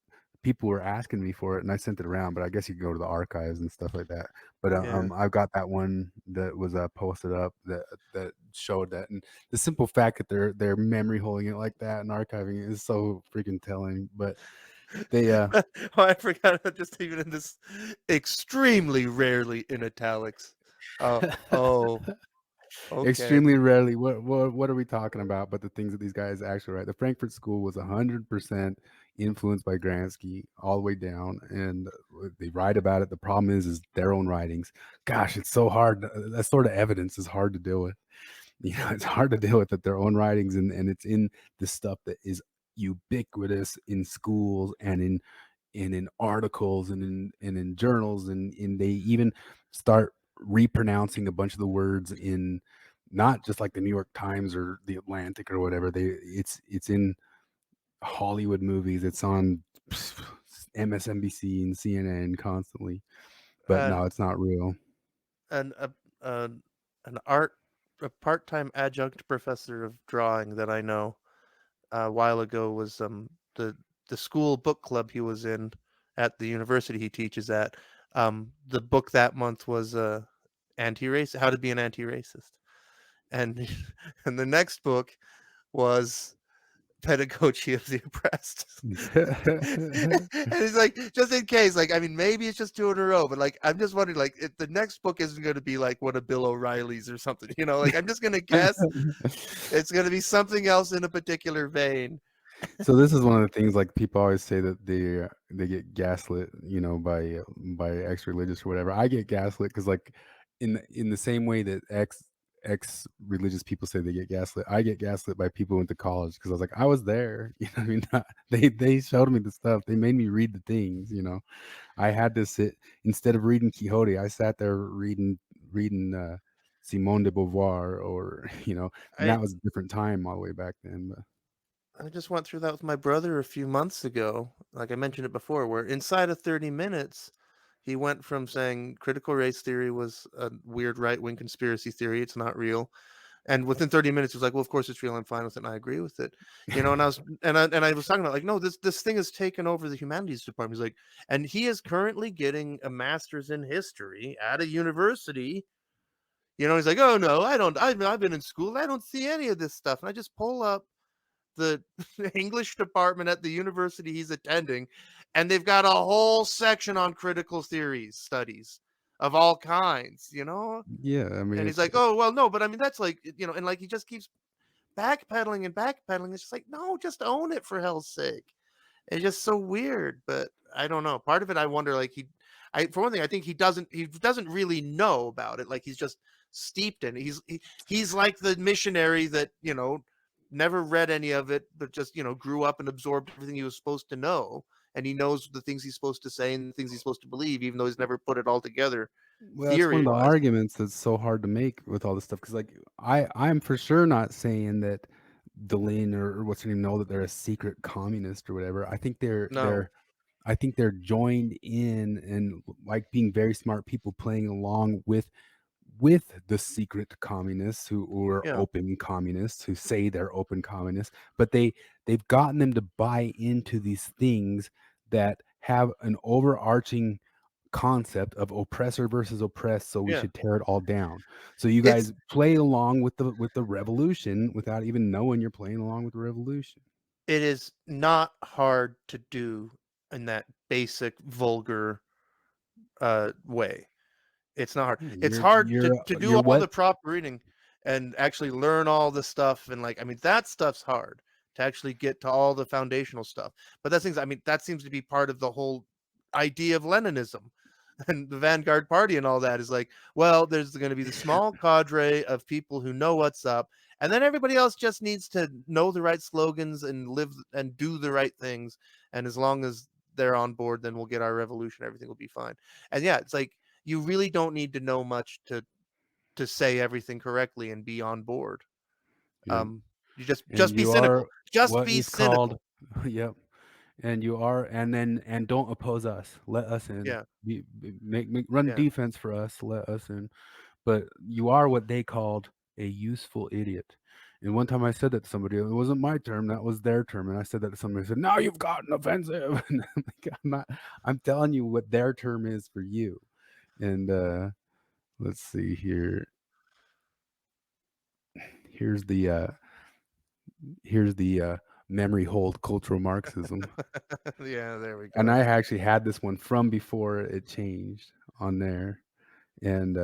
people were asking me for it, and I sent it around. But I guess you can go to the archives and stuff like that. But I've got that one that was posted up that showed that, and the simple fact that they're memory holding it like that and archiving it is so freaking telling. But they I forgot, just even in this extremely rarely in italics. Okay. Extremely rarely. What are we talking about? But the things that these guys actually write. The Frankfurt School was 100% influenced by Gramsci all the way down, and they write about it. The problem is their own writings. Gosh, it's so hard. That sort of evidence is hard to deal with. It's hard to deal with their own writings, and it's in the stuff that is ubiquitous in schools and in articles and in journals, and they even start repronouncing a bunch of the words in not just like the New York Times or the Atlantic or whatever. It's in Hollywood movies. It's on MSNBC and CNN constantly. But no, it's not real. And a part-time adjunct professor of drawing that I know a while ago was the school book club he was in at the university he teaches at. The book that month was anti-racist, how to be an anti-racist, and and the next book was Pedagogy of the Oppressed. And he's like, just in case, like, I mean, maybe it's just two in a row, but like, I'm just wondering, like, if the next book isn't going to be like one of Bill O'Reilly's or something, like, I'm just going to guess it's going to be something else in a particular vein. So this is one of the things, like, people always say that they get gaslit, by ex-religious or whatever. I get gaslit because, like, in the same way that ex-religious people say they get gaslit, I get gaslit by people who went to college, because I was like, I was there. I mean, they showed me the stuff. They made me read the things. I had to sit, instead of reading Quixote, I sat there reading Simone de Beauvoir, or and that was a different time all the way back then. But I just went through that with my brother a few months ago. Like I mentioned it before, where inside of 30 minutes, he went from saying critical race theory was a weird right-wing conspiracy theory, it's not real, and within 30 minutes, he was like, "Well, of course it's real. I'm fine with it, and I agree with it." And I was and I was talking about, like, no, this thing has taken over the humanities department. He's like, and he is currently getting a master's in history at a university. He's like, "Oh no, I don't. I've been in school. I don't see any of this stuff." And I just pull up the English department at the university he's attending, and they've got a whole section on critical theories studies of all kinds. yeah, I mean, And he's like, "Oh well, no, but I mean that's like and like he just keeps backpedaling and backpedaling. It's just like, no, just own it, for hell's sake. It's just so weird. But I don't know. Part of it, I wonder, like, for one thing, I think he doesn't really know about it. Like, he's just steeped in it. He's like the missionary that never read any of it, but just grew up and absorbed everything he was supposed to know, and he knows the things he's supposed to say and the things he's supposed to believe, even though he's never put it all together. Well, that's one of the arguments that's so hard to make with all this stuff, because, like, I'm for sure not saying that Deline or what's her name know that they're a secret communist or whatever. I think they're joined in, and like being very smart people playing along with the secret communists who are open communists, who say they're open communists, but they've gotten them to buy into these things that have an overarching concept of oppressor versus oppressed, so we should tear it all down. So you guys play along with the revolution without even knowing you're playing along with the revolution. It is not hard to do in that basic vulgar way. It's not hard. It's hard to do all the proper reading and actually learn all the stuff, and, like, I mean, that stuff's hard to actually get to all the foundational stuff. But that seems to be part of the whole idea of Leninism and the Vanguard Party and all that is like, well, there's going to be the small cadre of people who know what's up, and then everybody else just needs to know the right slogans and live and do the right things. And as long as they're on board, then we'll get our revolution. Everything will be fine. And yeah, it's like you really don't need to know much to say everything correctly and be on board. Yeah. You just And be you cynical. are Just what be is cynical. called, yep. And you are, and don't oppose us. Let us in. Yeah. Run Yeah. defense for us. Let us in. But you are what they called a useful idiot. And one time I said that to somebody. It wasn't my term. That was their term. And I said that to somebody. I said, "Now you've gotten offensive." And I'm like, I'm not. I'm telling you what their term is for you. And let's see here. Here's the memory hold cultural Marxism. Yeah, there we go. And I actually had this one from before it changed on there. And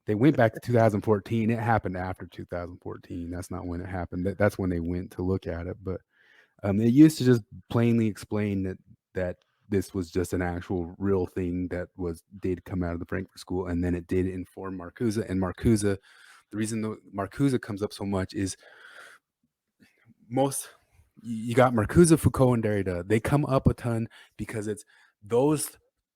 they went back to 2014. It happened after 2014. That's not when it happened. That's when they went to look at it. But it used to just plainly explain that this was just an actual real thing that did come out of the Frankfurt School, and then it did inform Marcuse. And Marcuse, the reason Marcuse comes up so much is you got Marcuse, Foucault, and Derrida. They come up a ton because it's those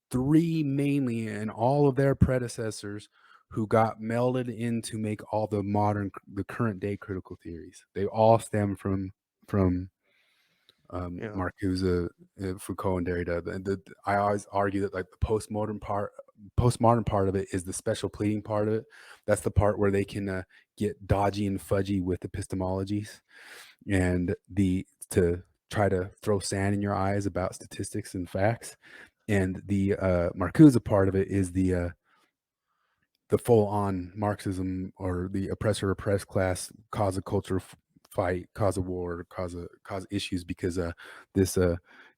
three mainly, and all of their predecessors who got melded in to make all the current day critical theories. They all stem from Marcuse, Foucault, and Derrida. I always argue that like the postmodern part of it is the special pleading part of it. That's the part where they can get dodgy and fudgy with epistemologies, and to try to throw sand in your eyes about statistics and facts. And the Marcuse part of it is the full-on Marxism, or the oppressor-oppressed class, cause a culture fight, cause a war, cause issues, because this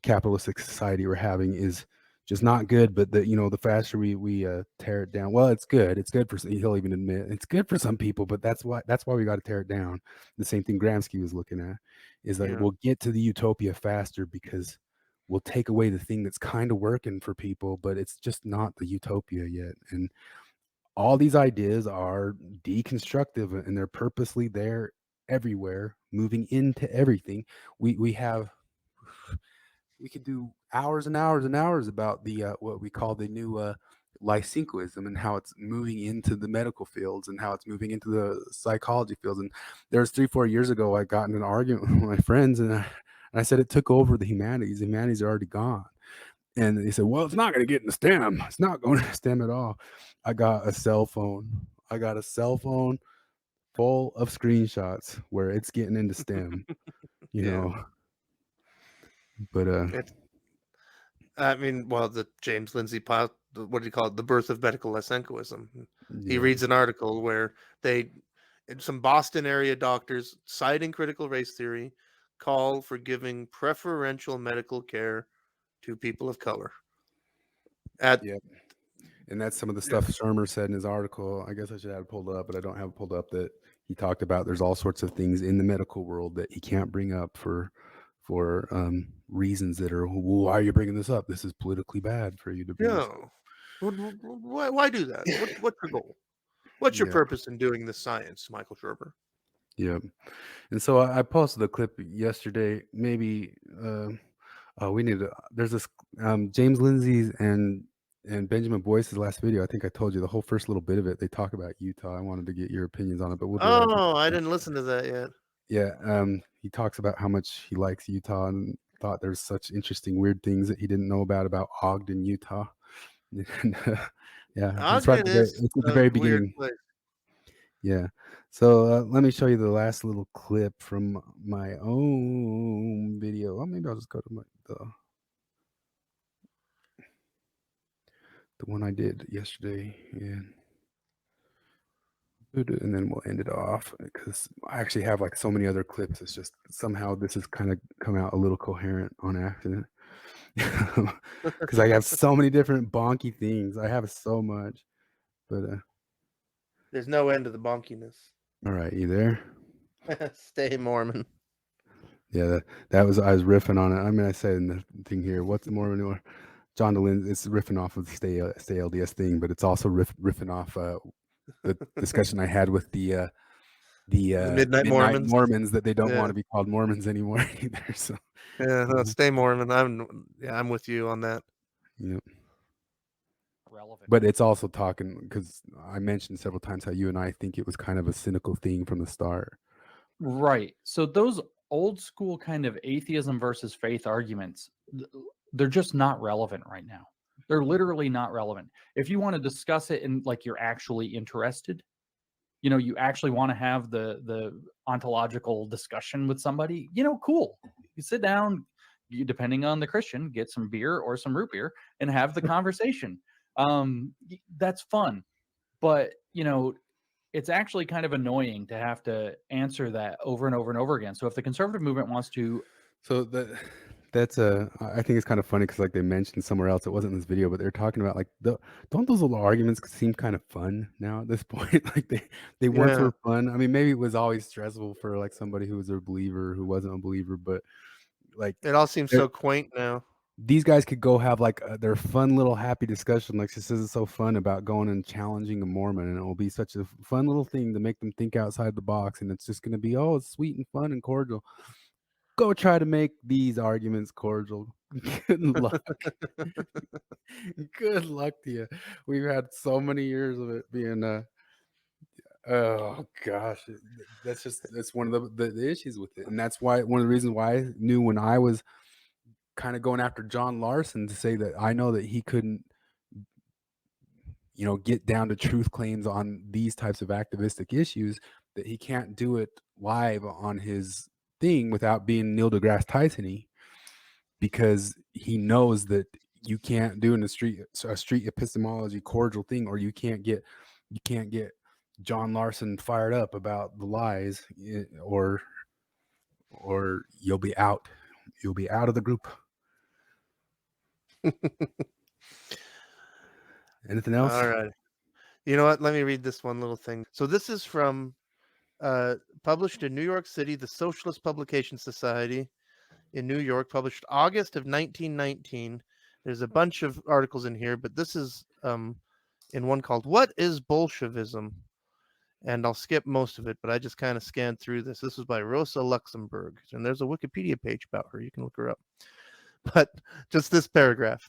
capitalistic society we're having is just not good. But the faster we tear it down, well, it's good. It's good for, he'll even admit it's good for some people, but that's why we got to tear it down. The same thing Gramsci was looking at is like, we'll get to the utopia faster because we'll take away the thing that's kind of working for people, but it's just not the utopia yet. And all these ideas are deconstructive, and they're purposely there everywhere, moving into everything. We could do hours and hours and hours about the what we call the new Lysenkoism, and how it's moving into the medical fields, and how it's moving into the psychology fields. And there's 3-4 years ago, I got in an argument with my friends, and I said it took over the humanities. The humanities are already gone. And they said, well, it's not going to get into STEM. It's not going to STEM at all. I got a cell phone. Full of screenshots where it's getting into STEM, you know. But the James Lindsay, what do you call it? The birth of medical Lysenkoism. He reads an article where some Boston area doctors, citing critical race theory, call for giving preferential medical care to people of color. And that's some of the stuff Shermer said in his article. I guess I should have it pulled up, but I don't have it pulled up, that he talked about there's all sorts of things in the medical world that he can't bring up for reasons that are, well, why are you bringing this up? This is politically bad for you to bring this up. Why do that? What's your goal? What's your purpose in doing this science, Michael Sherber? Yeah. And so I posted a clip yesterday. Maybe there's this James Lindsay's and Benjamin Boyce's last video. I think I told you the whole first little bit of it. They talk about Utah. I wanted to get your opinions on it, but we'll do that. I didn't listen to that yet. Yeah. He talks about how much he likes Utah and thought there's such interesting, weird things that he didn't know about Ogden, Utah. And, it's right it's at the very beginning. Yeah. So let me show you the last little clip from my own video. Well, maybe I'll just go to the one I did yesterday, and then we'll end it off, because I actually have like so many other clips. It's just somehow this has kind of come out a little coherent on accident, because I have so many different bonky things. I have so much, but there's no end to the bonkiness. All right, you there? Stay Mormon. Yeah, that was I was riffing on it. I mean, I said in the thing here, what's the Mormon or John DeLynn? It's riffing off of the stay LDS thing, but it's also riffing off the discussion I had with the Midnight Mormons. Mormons that they don't Yeah. want to be called Mormons anymore either. So Yeah, no, stay Mormon. I'm with you on that. yeah. Relevant. But it's also talking because I mentioned several times how you and I think it was kind of a cynical thing from the start. Right. So those old school kind of atheism versus faith arguments, they're just not relevant right now. They're literally not relevant. If you want to discuss it and like you're actually interested, you know, you actually want to have the ontological discussion with somebody, you know, cool. You sit down, you, depending on the Christian, get some beer or some root beer and have the conversation. That's fun. But, you know, it's actually kind of annoying to have to answer that over and over and over again. So if the conservative movement wants to, So that's I think it's kind of funny because like they mentioned somewhere else, it wasn't in this video, but they're talking about like don't those little arguments seem kind of fun now at this point? Like they once Yeah. were fun. I mean, maybe it was always stressful for like somebody who was a believer who wasn't a believer, but like It all seems so quaint now. these guys could go have like their fun little happy discussion. Like she says, it's so fun about going and challenging a Mormon, and it will be such a fun little thing to make them think outside the box, and it's just going to be it's sweet and fun and cordial. Go try to make these arguments cordial. Good luck. Good luck to you. We've had so many years of it being oh gosh, that's one of the issues with it, and that's why one of the reasons why I knew when I was kind of going after John Larson to say that I know that he couldn't, get down to truth claims on these types of activistic issues, that he can't do it live on his thing without being Neil deGrasse Tyson-y, because he knows that you can't do in a street epistemology cordial thing, or you can't get John Larson fired up about the lies, or you'll be out of the group. Anything else? All right. You know what? Let me read this one little thing. So this is from published in New York City, the Socialist Publication Society in New York, published August of 1919. There's a bunch of articles in here, but this is in one called "What is Bolshevism?" And I'll skip most of it, but I just kind of scanned through this. This was by Rosa Luxemburg, and there's a Wikipedia page about her. You can look her up. But just this paragraph.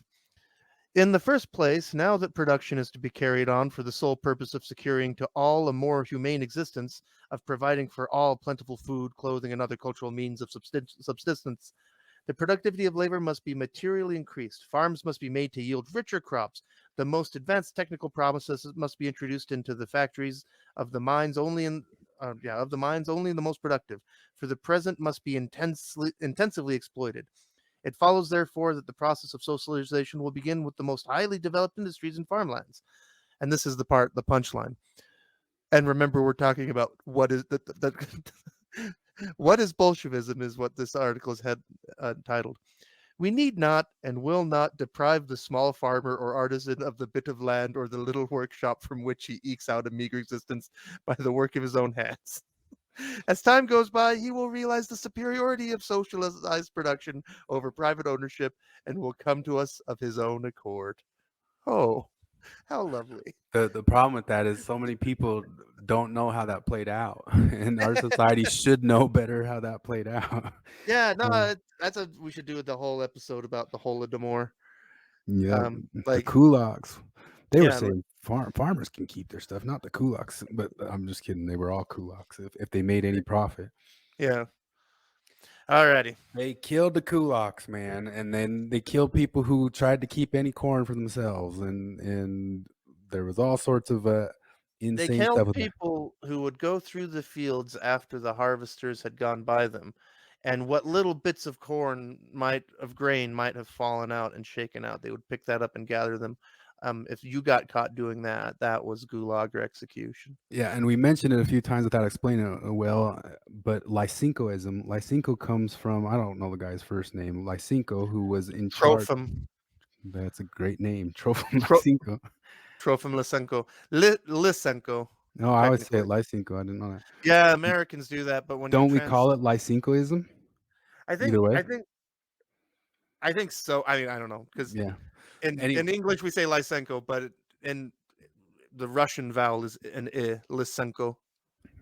In the first place, now that production is to be carried on for the sole purpose of securing to all a more humane existence, of providing for all plentiful food, clothing, and other cultural means of subsistence, the productivity of labor must be materially increased. Farms must be made to yield richer crops. The most advanced technical processes must be introduced into the factories of the mines only in the most productive. For the present must be intensively exploited. It follows, therefore, that the process of socialization will begin with the most highly developed industries and farmlands. And this is the punchline. And remember, we're talking about what is what is Bolshevism is what this article is titled. We need not and will not deprive the small farmer or artisan of the bit of land or the little workshop from which he ekes out a meager existence by the work of his own hands. As time goes by, he will realize the superiority of socialized production over private ownership and will come to us of his own accord. Oh, how lovely. The problem with that is so many people don't know how that played out, and our society should know better how that played out. Yeah, no, we should do the whole episode about the Holodomor. Yeah, the kulaks. They were yeah, saying farmers can keep their stuff, not the kulaks. But I'm just kidding. They were all kulaks if they made any profit. Yeah. Alrighty. They killed the kulaks, man, and then they killed people who tried to keep any corn for themselves, and there was all sorts of insane They stuff killed with that. people who would go through the fields after the harvesters had gone by them, and what little bits of grain might have fallen out and shaken out, they would pick that up and gather them. If you got caught doing that, that was gulag or execution. Yeah, and we mentioned it a few times without explaining it well, but Lysenkoism comes from, I don't know the guy's first name, Lysenko, who was in charge. Trofim. That's a great name, Trofim Lysenko. Trofim Lysenko. Lysenko. No, I always say it Lysenko. I didn't know that. Yeah, Americans do that, but when don't we call it Lysenkoism? I think Either way. I think so. I mean, I don't know because Yeah. in English we say Lysenko, but in the Russian vowel is an I, Lysenko.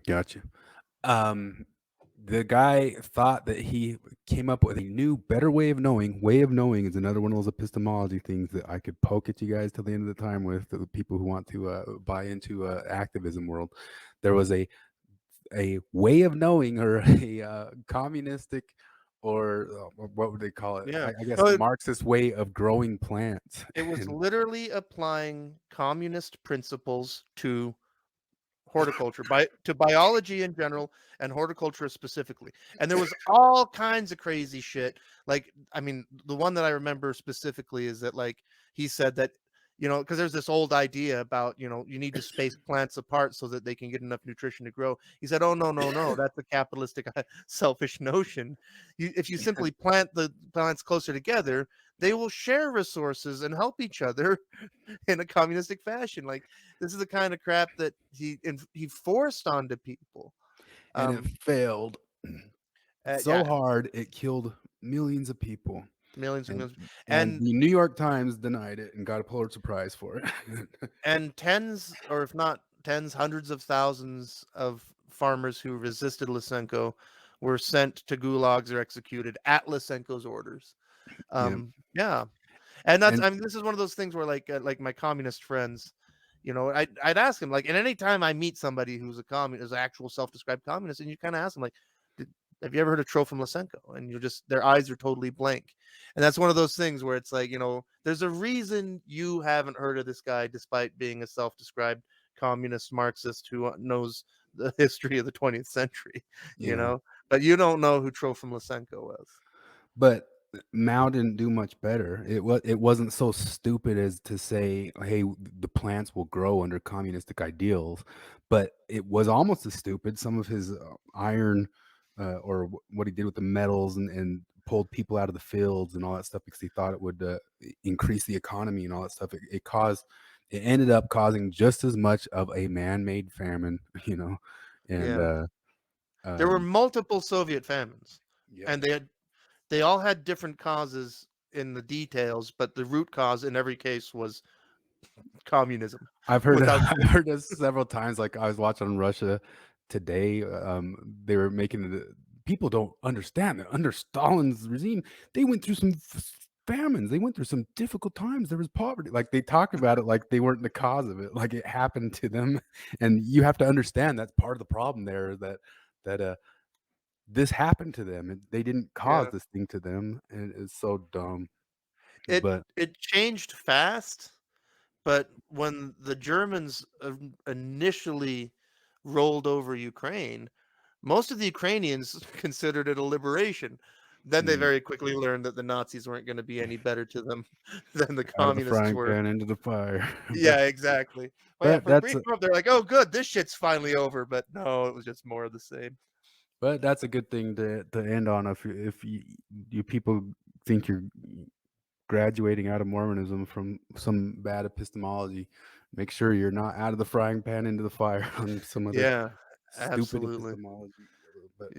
Gotcha. The guy thought that he came up with a new, better way of knowing. Way of knowing is another one of those epistemology things that I could poke at you guys till the end of the time with the people who want to buy into activism world. There was a way of knowing, or a communistic, or what would they call it? Yeah. I guess Oh, Marxist way of growing plants. it was And literally applying communist principles to horticulture, to biology in general and horticulture specifically. And there was all kinds of crazy shit. Like, I mean, the one that I remember specifically is that, like, he said that, you know, because there's this old idea about, you know, you need to space plants apart so that they can get enough nutrition to grow. He said, oh, no, that's a capitalistic, selfish notion. If you simply plant the plants closer together, they will share resources and help each other in a communistic fashion. Like, this is the kind of crap that he forced onto people. and it failed so Yeah, hard it killed millions of people. millions and And, millions. and And the New York Times denied it and got a Pulitzer Prize for it. and tens, or if not tens, hundreds of thousands of farmers who resisted Lysenko were sent to gulags or executed at Lysenko's orders. Yeah. And that's, And I mean, this is one of those things where, like my communist friends, you know, I'd ask him, like, and anytime I meet somebody who's a communist, is an actual self-described communist, and you kind of ask them, like, have you ever heard of Trofim Lysenko? And you just, their eyes are totally blank. And that's one of those things where it's like, you know, there's a reason you haven't heard of this guy despite being a self-described communist Marxist who knows the history of the 20th century, you Yeah. know, but you don't know who Trofim Lysenko was. But Mao didn't do much better. It wasn't so stupid as to say, "Hey, the plants will grow under communistic ideals," but it was almost as stupid. Some of his iron, or what he did with the metals, and pulled people out of the fields and all that stuff because he thought it would increase the economy and all that stuff. It ended up causing just as much of a man-made famine, you know, and Yeah. There were multiple Soviet famines, yeah. and they all had different causes in the details, but the root cause in every case was communism. I've heard Without I've heard this several times. Like, I was watching Russia Today. They were making it. People don't understand that under Stalin's regime, they went through some famines. They went through some difficult times. There was poverty. Like, they talk about it like they weren't the cause of it. Like, it happened to them, and you have to understand that's part of the problem. There, that this happened to them, and they didn't cause Yeah. this thing to them, and it's so dumb. it But it changed fast, but when the Germans initially rolled over Ukraine, most of the Ukrainians considered it a liberation. Then they very quickly learned that the Nazis weren't going to be any better to them than the out of the communists frying were. pan into the fire. Yeah, exactly. But yeah, But for that's brief moment, they're like, "Oh, good, this shit's finally over." But no, it was just more of the same. But that's a good thing to end on. If you people think you're graduating out of Mormonism from some bad epistemology, make sure you're not out of the frying pan into the fire on some other Yeah, stupid absolutely. epistemology. But